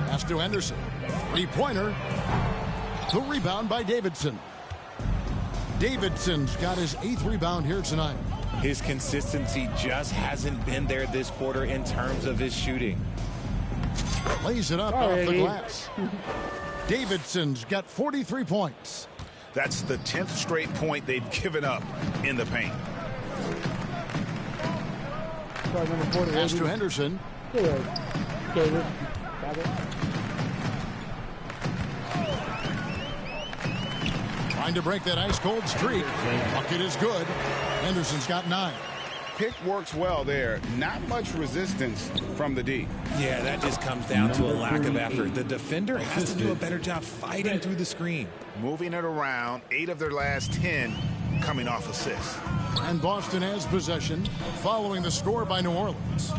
S16: Pass to Henderson. 3-pointer. The rebound by Davidson. Davidson's got his 8th rebound here tonight.
S18: His consistency just hasn't been there this quarter in terms of his shooting.
S16: Lays it up off the glass. Davidson's got 43 points.
S17: That's the 10th straight point they've given up in the paint.
S16: Pass to Henderson. Trying to break that ice-cold streak. Bucket is good. Henderson's got 9.
S17: Pick works well there. Not much resistance from the D.
S18: Yeah, that just comes down to a lack of effort. The defender has to do a better job fighting through the screen.
S17: Moving it around. 8 of their last 10 coming off assists.
S16: And Boston has possession following the score by New Orleans.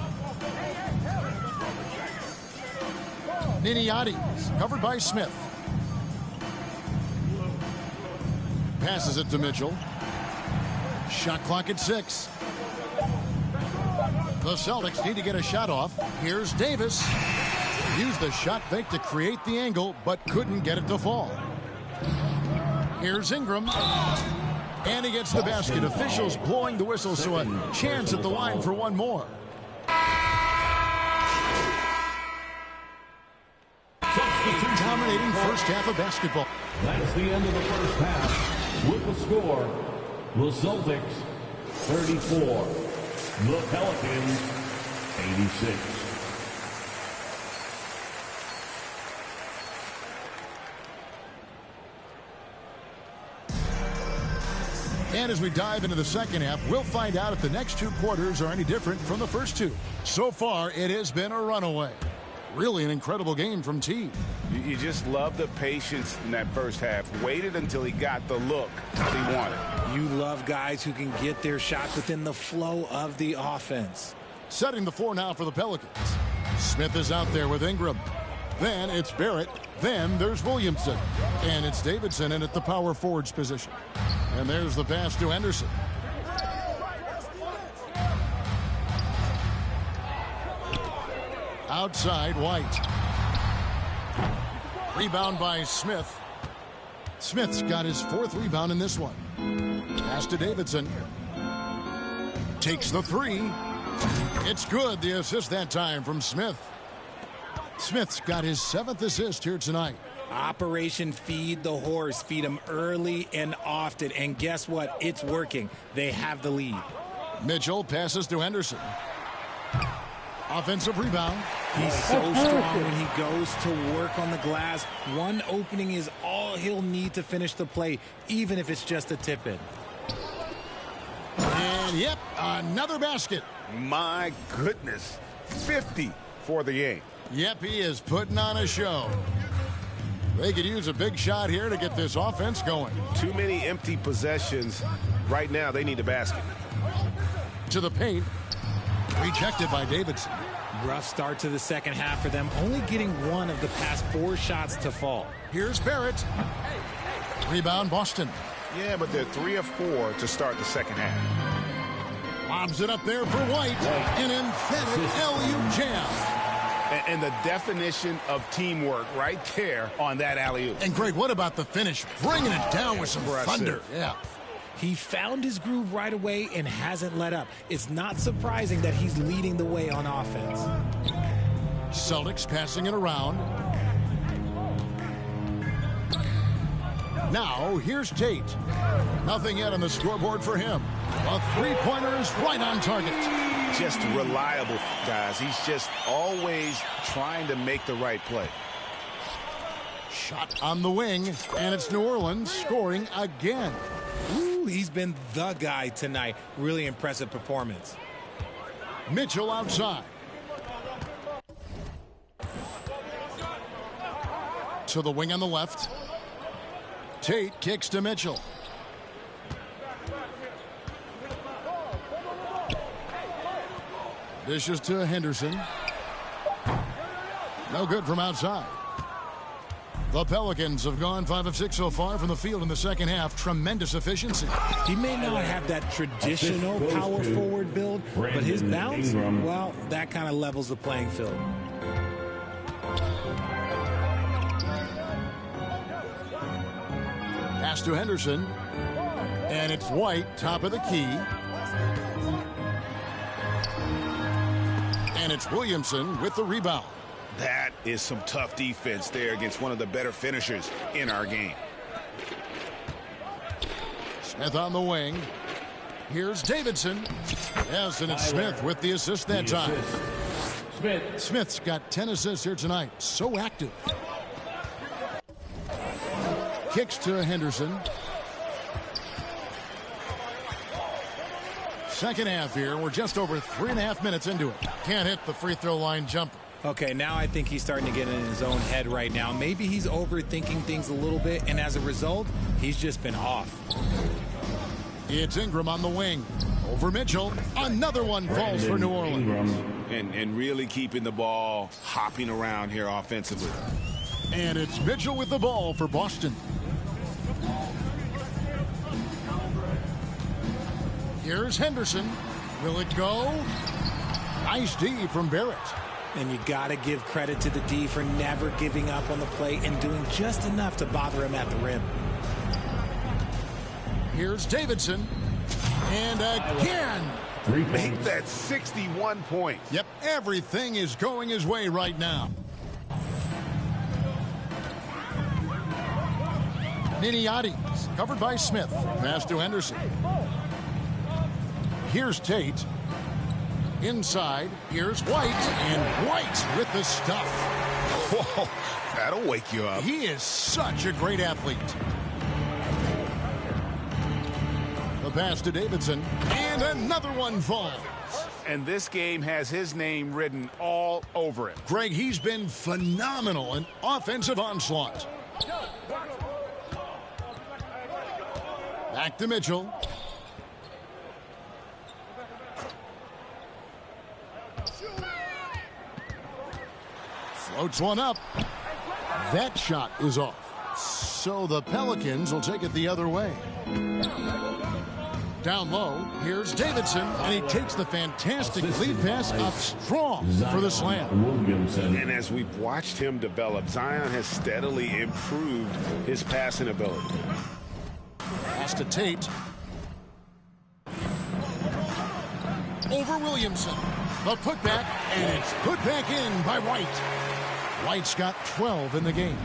S16: Niniades covered by Smith. Passes it to Mitchell. Shot clock at 6. The Celtics need to get a shot off. Here's Davis. Used the shot fake to create the angle, but couldn't get it to fall. Here's Ingram. And he gets the basket. Officials blowing the whistle, so a chance at the line for one more. Dominating first half of basketball.
S11: That's the end of the first half. With the score, the Celtics 34, the Pelicans 86.
S16: And as we dive into the second half, we'll find out if the next 2 quarters are any different from the first 2. So far, it has been a runaway. Really an incredible game from T.
S17: You just love the patience in that first half. Waited until he got the look he wanted.
S18: You love guys who can get their shots within the flow of the offense.
S16: Setting the floor now for the Pelicans. Smith is out there with Ingram. Then it's Barrett. Then there's Williamson. And it's Davidson in at the power forwards position. And there's the pass to Henderson. Outside, White. Rebound by Smith. Smith's got his 4th rebound in this one. Pass to Davidson. Takes the 3. It's good. The assist that time from Smith. Smith's got his 7th assist here tonight.
S18: Operation Feed the Horse. Feed him early and often. And guess what? It's working. They have the lead.
S16: Mitchell passes to Henderson. Offensive rebound.
S18: He's so strong when he goes to work on the glass. One opening is all he'll need to finish the play, even if it's just a tip-in.
S16: And, yep, another basket.
S17: My goodness. 50 for the game.
S16: Yep, he is putting on a show. They could use a big shot here to get this offense going.
S17: Too many empty possessions. Right now, they need a basket.
S16: To the paint. Rejected by Davidson.
S18: Rough start to the second half for them, only getting one of the past 4 shots to fall.
S16: Here's Barrett. Rebound, Boston.
S17: Yeah, but they're 3 of 4 to start the second half.
S16: Lobs it up there for White. An emphatic LU jam.
S17: And the definition of teamwork right there on that alley-oop.
S16: And Greg, what about the finish? Bringing it down with some thunder.
S18: Yeah. He found his groove right away and hasn't let up. It's not surprising that he's leading the way on offense.
S16: Celtics passing it around. Now, here's Tate. Nothing yet on the scoreboard for him. A three-pointer is right on target.
S17: Just reliable, guys. He's just always trying to make the right play.
S16: Shot on the wing, and it's New Orleans scoring again.
S18: Ooh, he's been the guy tonight. Really impressive performance.
S16: Mitchell outside. To the wing on the left. Tate kicks to Mitchell. Dishes to Henderson. No good from outside. The Pelicans have gone 5 of 6 so far from the field in the second half. Tremendous efficiency.
S18: He may not have that traditional power forward build, but his bounce, well, that kind of levels the playing field.
S16: Pass to Henderson. And it's White, top of the key. And it's Williamson with the rebound.
S17: That is some tough defense there against one of the better finishers in our game.
S16: Smith on the wing. Here's Davidson. Yes, and it's Smith with the assist that time. Smith's got 10 assists here tonight. So active. Kicks to Henderson. Second half here. We're just over 3.5 minutes into it. Can't hit the free throw line jumper.
S18: Okay, now I think he's starting to get in his own head right now. Maybe he's overthinking things a little bit, and as a result, he's just been off.
S16: It's Ingram on the wing. Over Mitchell. Another one falls for New Orleans.
S17: And really keeping the ball hopping around here offensively.
S16: And it's Mitchell with the ball for Boston. Here's Henderson. Will it go? Nice D from Barrett.
S18: And you got to give credit to the D for never giving up on the play and doing just enough to bother him at the rim.
S16: Here's Davidson. And again.
S17: Make that 61 points.
S16: Yep, everything is going his way right now. Niniades covered by Smith. Pass to Henderson. Here's Tate. Inside, here's White, and White with the stuff.
S17: Whoa, that'll wake you up.
S16: He is such a great athlete. The pass to Davidson, and another one falls.
S17: And this game has his name written all over it.
S16: Greg, he's been phenomenal in offensive onslaught. Back to Mitchell. Floats one up. That shot is off. So the Pelicans will take it the other way. Down low, here's Davidson, and he takes the fantastic lead pass up strong for the slam.
S17: And as we've watched him develop, Zion has steadily improved his passing ability.
S16: Pass to Tate. Over Williamson. The putback, and it's put back in by White. White's got 12 in the game.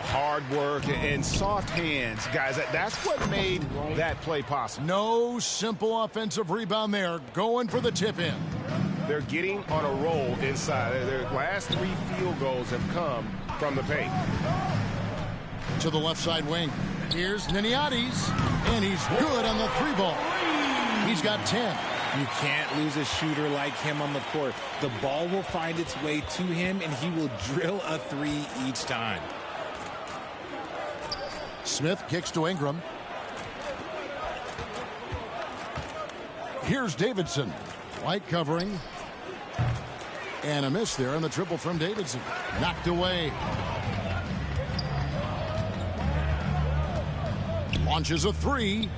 S17: Hard work and soft hands, guys. That's what made that play possible.
S16: No simple offensive rebound there. Going for the tip-in.
S17: They're getting on a roll inside. Their last 3 field goals have come from the paint.
S16: To the left side wing. Here's Niniades, and he's good on the 3 ball. He's got 10.
S18: You can't lose a shooter like him on the court. The ball will find its way to him, and he will drill a three each time.
S16: Smith kicks to Ingram. Here's Davidson. White covering. And a miss there on the triple from Davidson. Knocked away. Launches a three.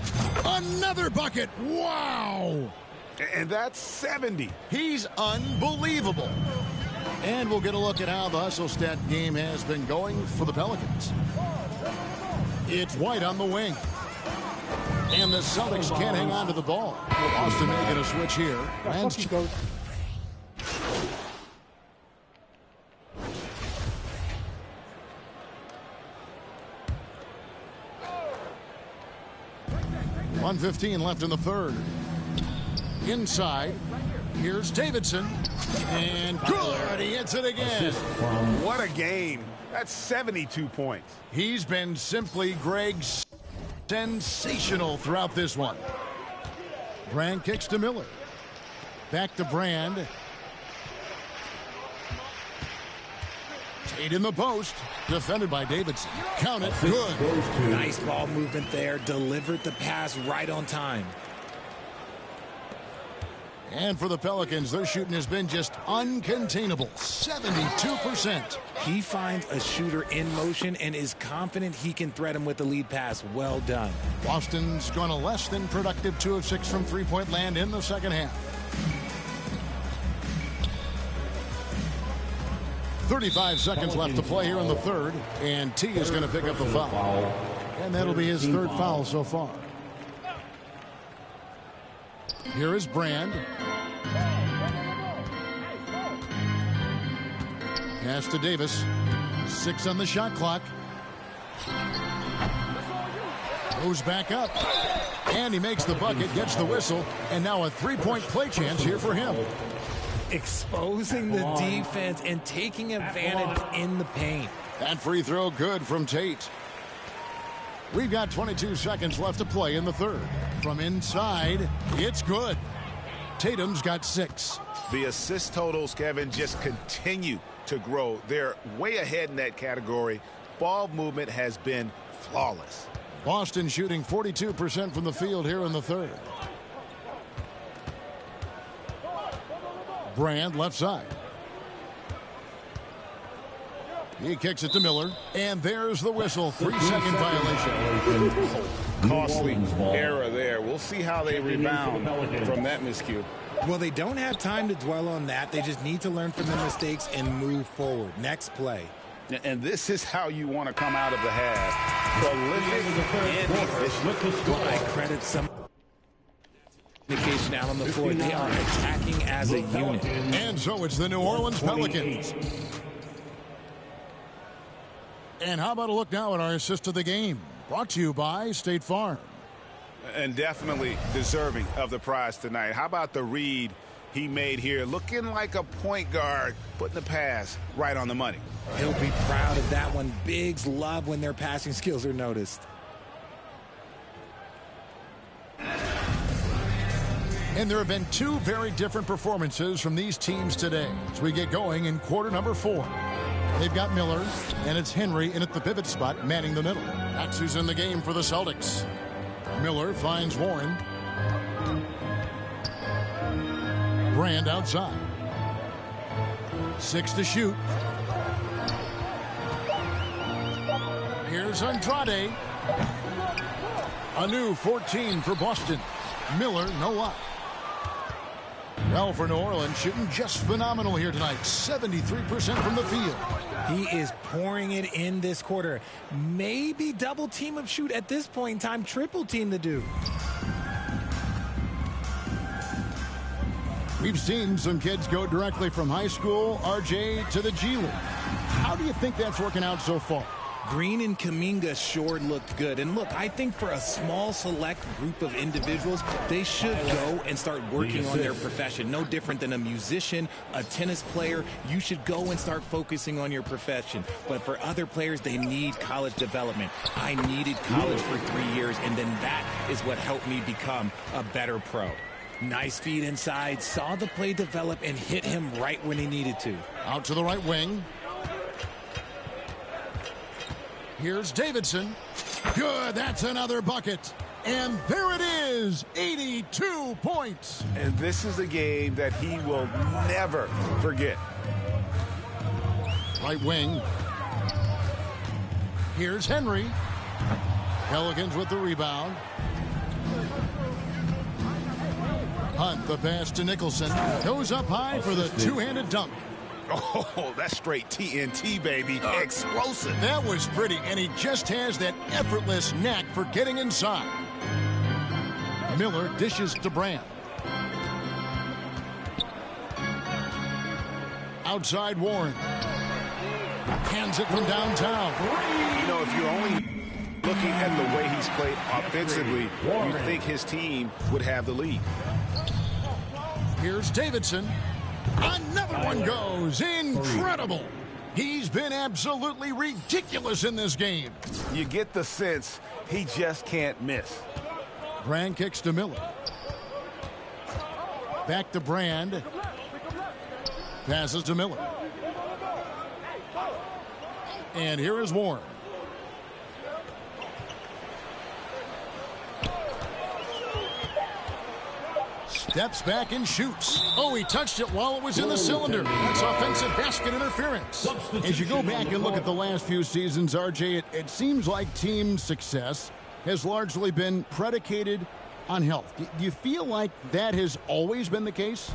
S16: Another bucket. Wow.
S17: And that's 70.
S16: He's unbelievable. And we'll get a look at how the hustle stat game has been going for the Pelicans. It's White on the wing. And the Celtics can't hang on to the ball. Boston making a switch here. And 1:15 left in the third. Inside, here's Davidson. And good, he hits it again.
S17: What a game. That's 72 points.
S16: He's been simply, Greg, sensational throughout this one. Brand kicks to Miller. Back to Brand. Tate in the post. Defended by Davidson. Count it. Good.
S18: Nice ball movement there. Delivered the pass right on time.
S16: And for the Pelicans, their shooting has been just uncontainable. 72%.
S18: He finds a shooter in motion and is confident he can thread him with the lead pass. Well done.
S16: Boston's gone a less than productive 2 of 6 from three-point land in the second half. 35 seconds left to play here in the third. And T is going to pick up the foul. And that'll be his third foul so far. Here is Brand. Pass to Davis. 6 on the shot clock. Goes back up. And he makes the bucket, gets the whistle, and now a three-point play chance here for him.
S18: Exposing the defense and taking advantage in the paint.
S16: That free throw good from Tate. We've got 22 seconds left to play in the third. From inside, it's good. Tatum's got 6.
S17: The assist totals, Kevin, just continue to grow. They're way ahead in that category. Ball movement has been flawless.
S16: Boston shooting 42% from the field here in the third. Brand left side. He kicks it to Miller, and there's the whistle. 3-second violation.
S17: Costly error there. We'll see how they rebound from that miscue.
S18: Well, they don't have time to dwell on that. They just need to learn from their mistakes and move forward. Next play.
S17: And this is how you want to come out of the half. Prolific and efficient.
S18: I credit some communication out on the floor. They are attacking as a unit.
S16: And so it's the New Orleans Pelicans. And how about a look now at our assist of the game? Brought to you by State Farm.
S17: And definitely deserving of the prize tonight. How about the read he made here? Looking like a point guard, putting the pass right on the money.
S18: He'll be proud of that one. Bigs love when their passing skills are noticed.
S16: And there have been 2 very different performances from these teams today as we get going in quarter number 4. They've got Miller, and it's Henry in at the pivot spot, manning the middle. That's who's in the game for the Celtics. Miller finds Warren. Brand outside. 6 to shoot. Here's Andrade. A new 14 for Boston. Miller, no luck. Well, for New Orleans, shooting just phenomenal here tonight. 73% from the field.
S18: He is pouring it in this quarter. Maybe double team of shoot at this point in time. Triple team the dude.
S16: We've seen some kids go directly from high school, RJ, to the G League. How do you think that's working out so far?
S18: Green and Kuminga sure looked good. And look, I think for a small select group of individuals, they should go and start working on their profession. No different than a musician, a tennis player. You should go and start focusing on your profession. But for other players, they need college development. I needed college for 3 years, and then that is what helped me become a better pro. Nice feed inside, saw the play develop and hit him right when he needed to.
S16: Out to the right wing. Here's Davidson. Good, that's another bucket. And there it is, 82 points.
S17: And this is a game that he will never forget.
S16: Right wing. Here's Henry. Pelicans with the rebound. Hunt, the pass to Nicholson. Goes up high for the two-handed dunk.
S17: Oh, that's straight TNT, baby. Explosive.
S16: That was pretty, and he just has that effortless knack for getting inside. Miller dishes to Brand. Outside Warren. Hands it from downtown.
S17: You know, if you're only looking at the way he's played offensively, you think his team would have the lead.
S16: Here's Davidson. Another one goes. Incredible. He's been absolutely ridiculous in this game.
S17: You get the sense he just can't miss.
S16: Brand kicks to Miller. Back to Brand. Passes to Miller. And here is Warren. Steps back and shoots. Oh, he touched it while it was in the cylinder. That's offensive basket interference. As you go back and look at the last few seasons, RJ, it seems like team success has largely been predicated on health. Do you feel like that has always been the case?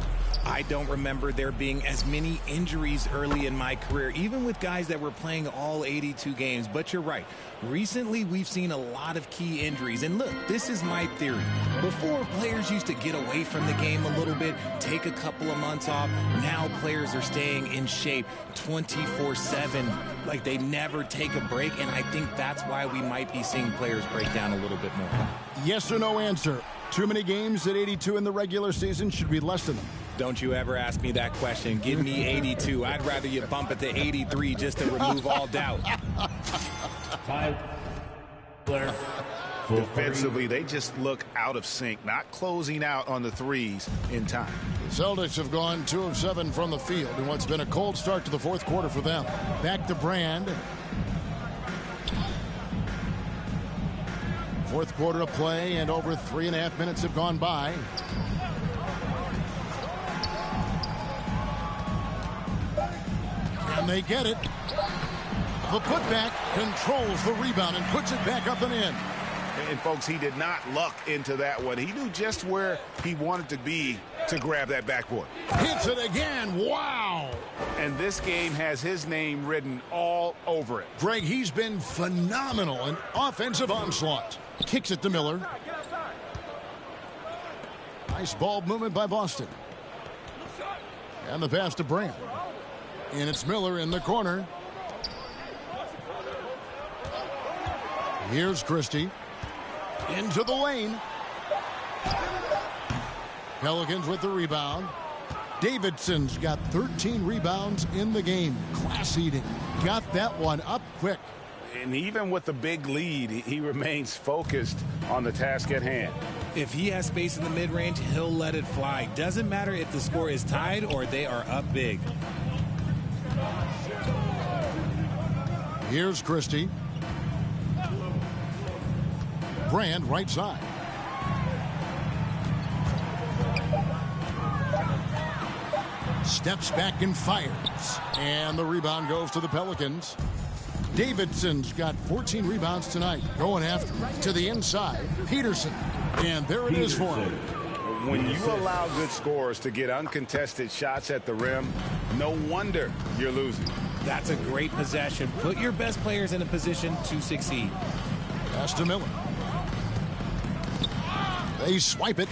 S18: I don't remember there being as many injuries early in my career, even with guys that were playing all 82 games. But you're right. Recently, we've seen a lot of key injuries. And look, this is my theory. Before, players used to get away from the game a little bit, take a couple of months off. Now players are staying in shape 24/7, like they never take a break. And I think that's why we might be seeing players break down a little bit more.
S16: Yes or no answer. Too many games at 82 in the regular season, should be less than them.
S18: Don't you ever ask me that question. Give me 82. I'd rather you bump it to 83 just to remove all doubt.
S17: Defensively, they just look out of sync, not closing out on the threes in time.
S16: The Celtics have gone 2 of 7 from the field in what's been a cold start to the fourth quarter for them. Back to Brand. Fourth quarter of play, and over 3.5 minutes have gone by. And they get it. The putback controls the rebound and puts it back up and in.
S17: And folks, he did not luck into that one. He knew just where he wanted to be to grab that backboard.
S16: Hits it again. Wow.
S17: And this game has his name written all over it.
S16: Greg, he's been phenomenal in offensive onslaught. Kicks it to Miller. Nice ball movement by Boston. And the pass to Brand. And it's Miller in the corner. Here's Christie. Into the lane. Pelicans with the rebound. Davidson's got 13 rebounds in the game. Class eating. Got that one up quick.
S17: And even with the big lead, he remains focused on the task at hand.
S18: If he has space in the mid-range, he'll let it fly. Doesn't matter if the score is tied or they are up big.
S16: Here's Christie. Brand right side. Steps back and fires. And the rebound goes to the Pelicans. Davidson's got 14 rebounds tonight. Going after to the inside. Peterson. And there it is for him.
S17: When you allow good scorers to get uncontested shots at the rim, no wonder you're losing.
S18: That's a great possession. Put your best players in a position to succeed.
S16: Pass to Miller. They swipe it.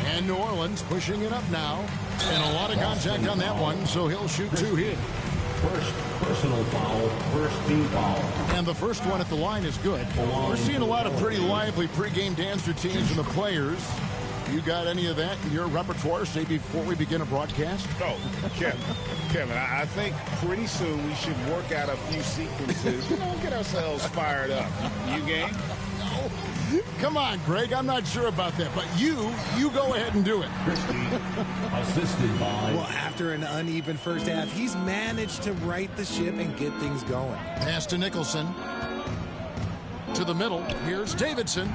S16: And New Orleans pushing it up now. And a lot of contact on that one, so he'll shoot 2 here.
S11: First personal foul, first team foul.
S16: And the first one at the line is good. We're seeing a lot of pretty lively pregame dance routines from the players. You got any of that in your repertoire, say, before we begin a broadcast?
S17: Oh, Kevin, I think pretty soon we should work out a few sequences. Get ourselves fired up. You game?
S16: Come on, Greg. I'm not sure about that, but you go ahead and do it.
S11: Assisted by...
S18: Well, after an uneven first half, he's managed to right the ship and get things going.
S16: Pass to Nicholson. To the middle. Here's Davidson.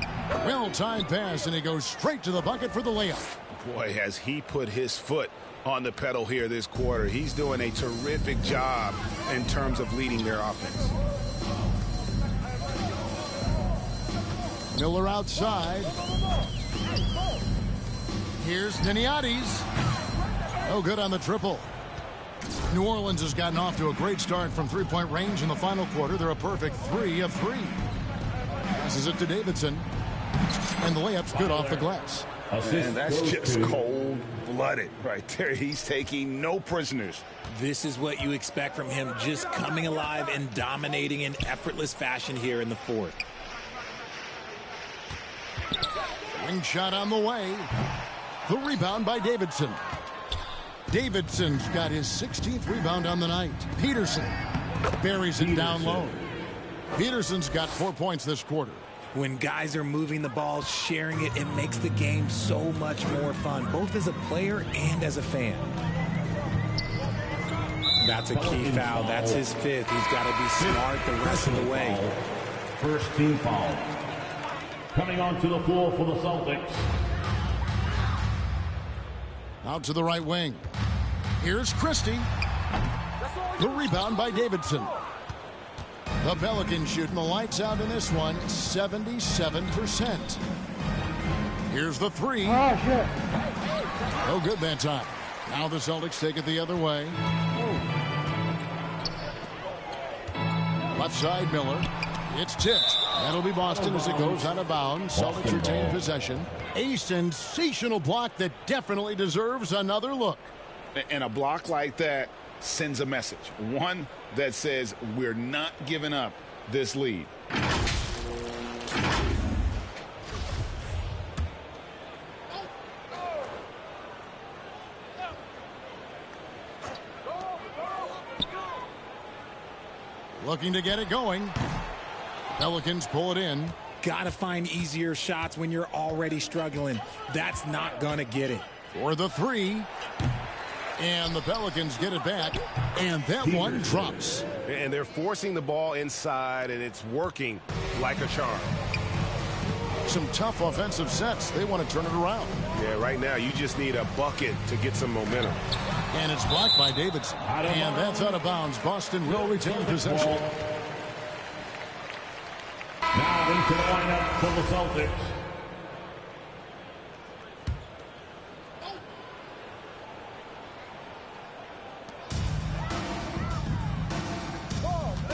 S16: Well-timed pass, and he goes straight to the bucket for the layup.
S17: Boy, has he put his foot on the pedal here this quarter. He's doing a terrific job in terms of leading their offense.
S16: Miller outside. Here's Niniades. Oh, good on the triple. New Orleans has gotten off to a great start from three-point range in the final quarter. They're a perfect 3 of 3. Passes it to Davidson. And the layup's good off the glass.
S17: And that's just cold-blooded right there. He's taking no prisoners.
S18: This is what you expect from him, just coming alive and dominating in effortless fashion here in the fourth.
S16: Wing shot on the way. The rebound by Davidson. Davidson's got his 16th rebound on the night. Peterson buries it down low. Peterson's got 4 points this quarter.
S18: When guys are moving the ball, sharing it, it makes the game so much more fun, both as a player and as a fan. That's a key foul. That's his 5th. He's got to be smart the rest of the way.
S11: First team foul. Coming onto the floor for the Celtics.
S16: Out to the right wing. Here's Christie. The rebound by Davidson. The Pelicans shooting the lights out in this one, 77%. Here's the 3.
S1: Oh, shit.
S16: No good that time. Now the Celtics take it the other way. Left side, Miller. It's tipped. That'll be Boston as it goes out of bounds. Celtics retain possession. A sensational block that definitely deserves another look.
S17: And a block like that sends a message. One that says we're not giving up this lead.
S16: Looking to get it going. Pelicans pull it in.
S18: Gotta find easier shots when you're already struggling. That's not gonna get it.
S16: For the 3. And the Pelicans get it back. And that one drops.
S7: And they're forcing the ball inside, and it's working like a charm.
S16: Some tough offensive sets. They want to turn it around.
S7: Yeah, right now you just need a bucket to get some momentum.
S16: And it's blocked by Davidson. And that's out of bounds. Boston will retain possession.
S11: Now into the lineup for the Celtics.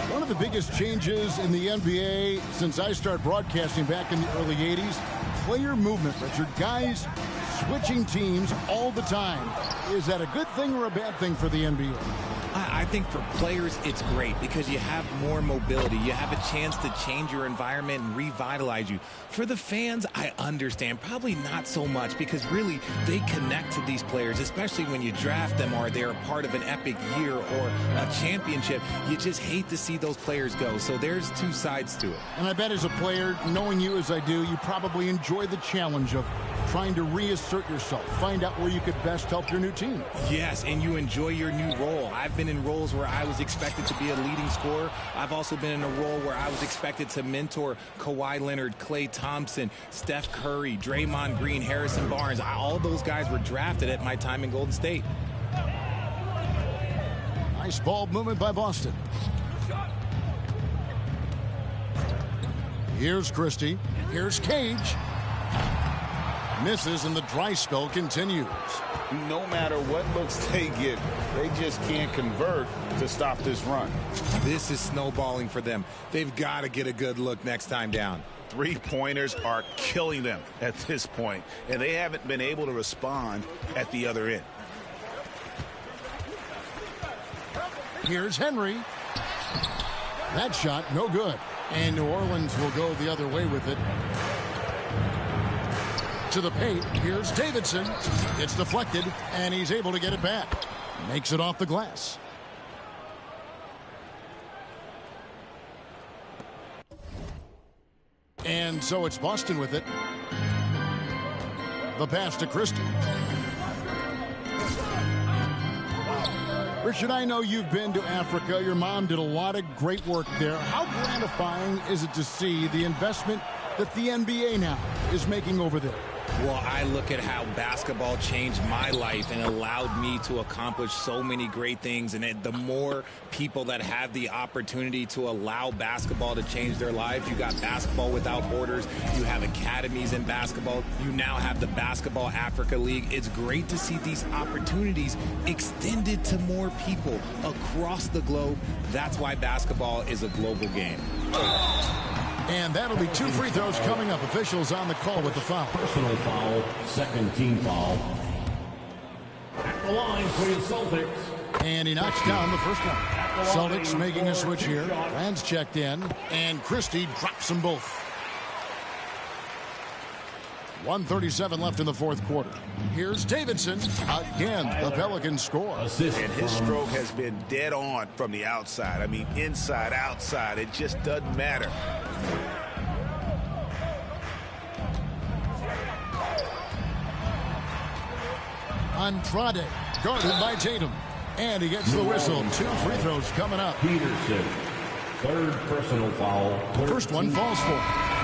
S16: One of the biggest changes in the NBA since I started broadcasting back in the early 80s, player movement, Richard. Guys switching teams all the time. Is that a good thing or a bad thing for the NBA?
S18: I think for players, it's great because you have more mobility. You have a chance to change your environment and revitalize you. For the fans, I understand. Probably not so much because really they connect to these players, especially when you draft them or they're a part of an epic year or a championship. You just hate to see those players go. So there's two sides to it.
S16: And I bet as a player, knowing you as I do, you probably enjoy the challenge of trying to reassert yourself, find out where you could best help your new team.
S18: Yes, and you enjoy your new role. I've been in roles where I was expected to be a leading scorer. I've also been in a role where I was expected to mentor Kawhi Leonard, Klay Thompson, Steph Curry, Draymond Green, Harrison Barnes. All those guys were drafted at my time in Golden State.
S16: Nice ball movement by Boston. Here's Christie. Here's Cage. Misses, and the dry spell continues.
S17: No matter what looks they get, they just can't convert to stop this run.
S18: This is snowballing for them. They've got to get a good look next time down.
S17: Three-pointers are killing them at this point, and they haven't been able to respond at the other end.
S16: Here's Henry. That shot, no good. And New Orleans will go the other way with it. To the paint. Here's Davidson. It's deflected, and he's able to get it back. Makes it off the glass. And so it's Boston with it. The pass to Christie. Richard, I know you've been to Africa. Your mom did a lot of great work there. How gratifying is it to see the investment that the NBA now is making over there?
S18: Well, I look at how basketball changed my life and allowed me to accomplish so many great things. And the more people that have the opportunity to allow basketball to change their lives, you got Basketball Without Borders, you have academies in basketball, you now have the Basketball Africa League. It's great to see these opportunities extended to more people across the globe. That's why basketball is a global game.
S16: And that'll be 2 free throws coming up. Officials on the call with the foul.
S11: Personal foul, second team foul. At the line for the Celtics.
S16: And he knocks down the first one. Celtics making a switch here. Rand's checked in. And Christie drops them both. 1:37 left in the fourth quarter. Here's Davidson. Again, the Pelicans score.
S17: And his stroke has been dead on from the outside. I mean, inside, outside. It just doesn't matter.
S16: Andrade, guarded by Tatum. And he gets the whistle. 2 free throws coming up.
S11: Peterson, third personal foul.
S16: First one falls for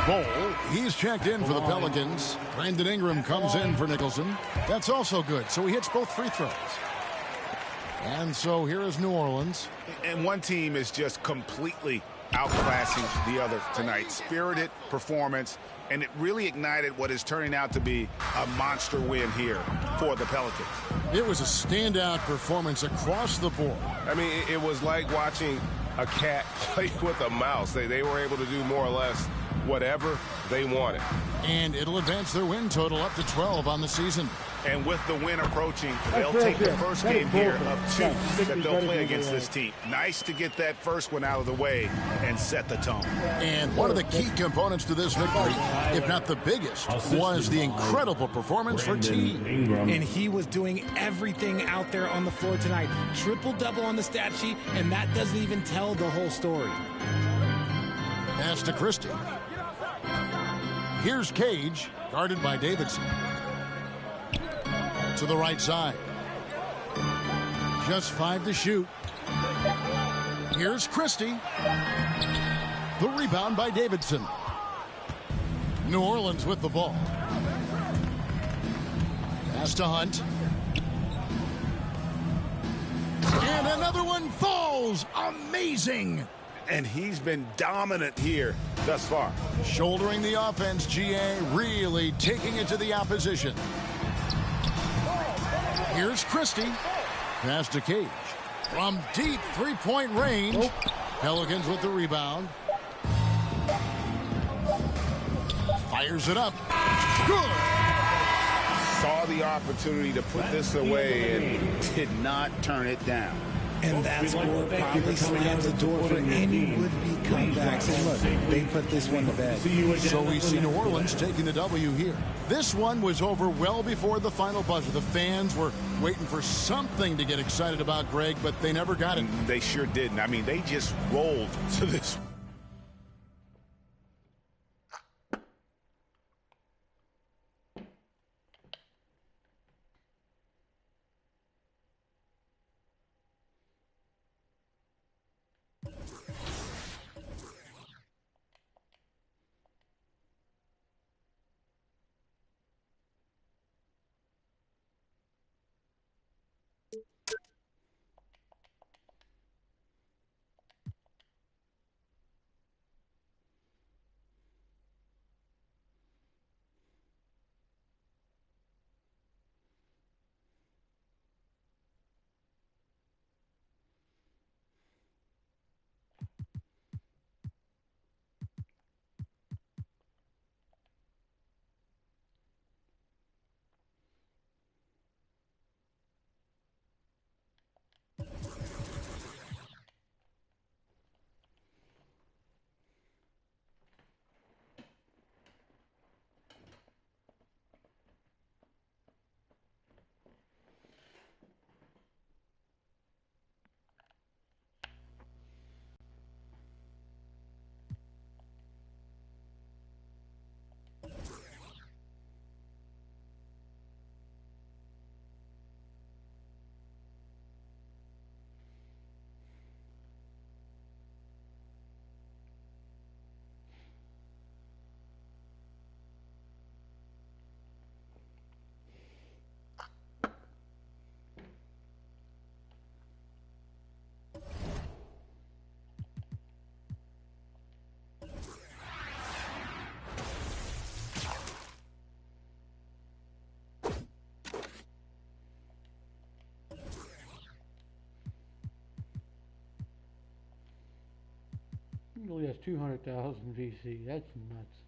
S16: Bol. He's checked in for the Pelicans. Brandon Ingram comes in for Nicholson. That's also good. So he hits both free throws. And so here is New Orleans.
S17: And one team is just completely outclassing the other tonight. Spirited performance, and it really ignited what is turning out to be a monster win here for the Pelicans.
S16: It was a standout performance across the board.
S7: I mean, it was like watching a cat play with a mouse. They were able to do more or less whatever they wanted.
S16: And it'll advance their win total up to 12 on the season.
S17: And with the win approaching, they'll take the first game here of 2 that they'll play against this team. Nice to get that first one out of the way and set the tone.
S16: And one of the key components to this victory, if not the biggest, was the incredible performance for T.
S18: And he was doing everything out there on the floor tonight. Triple-double on the stat sheet, and that doesn't even tell the whole story.
S16: Pass to Christie. Here's Cage, guarded by Davidson. To the right side. Just 5 to shoot. Here's Christie. The rebound by Davidson. New Orleans with the ball. Pass to Hunt. And another one falls. Amazing.
S17: And he's been dominant here thus far.
S16: Shouldering the offense, GA, really taking it to the opposition. Here's Christie. Pass to Cage. From deep three-point range. Pelicans with the rebound. Fires it up. Good.
S17: Saw the opportunity to put this away and did not turn it down.
S18: And that score probably slams the door for any would-be comebacks. And look, they put this one to bed.
S16: So we see New Orleans taking the W here. This one was over well before the final buzzer. The fans were waiting for something to get excited about, Greg, but they never got it.
S17: They sure didn't. I mean, they just rolled to this.
S1: He only has 200,000 VC. That's nuts.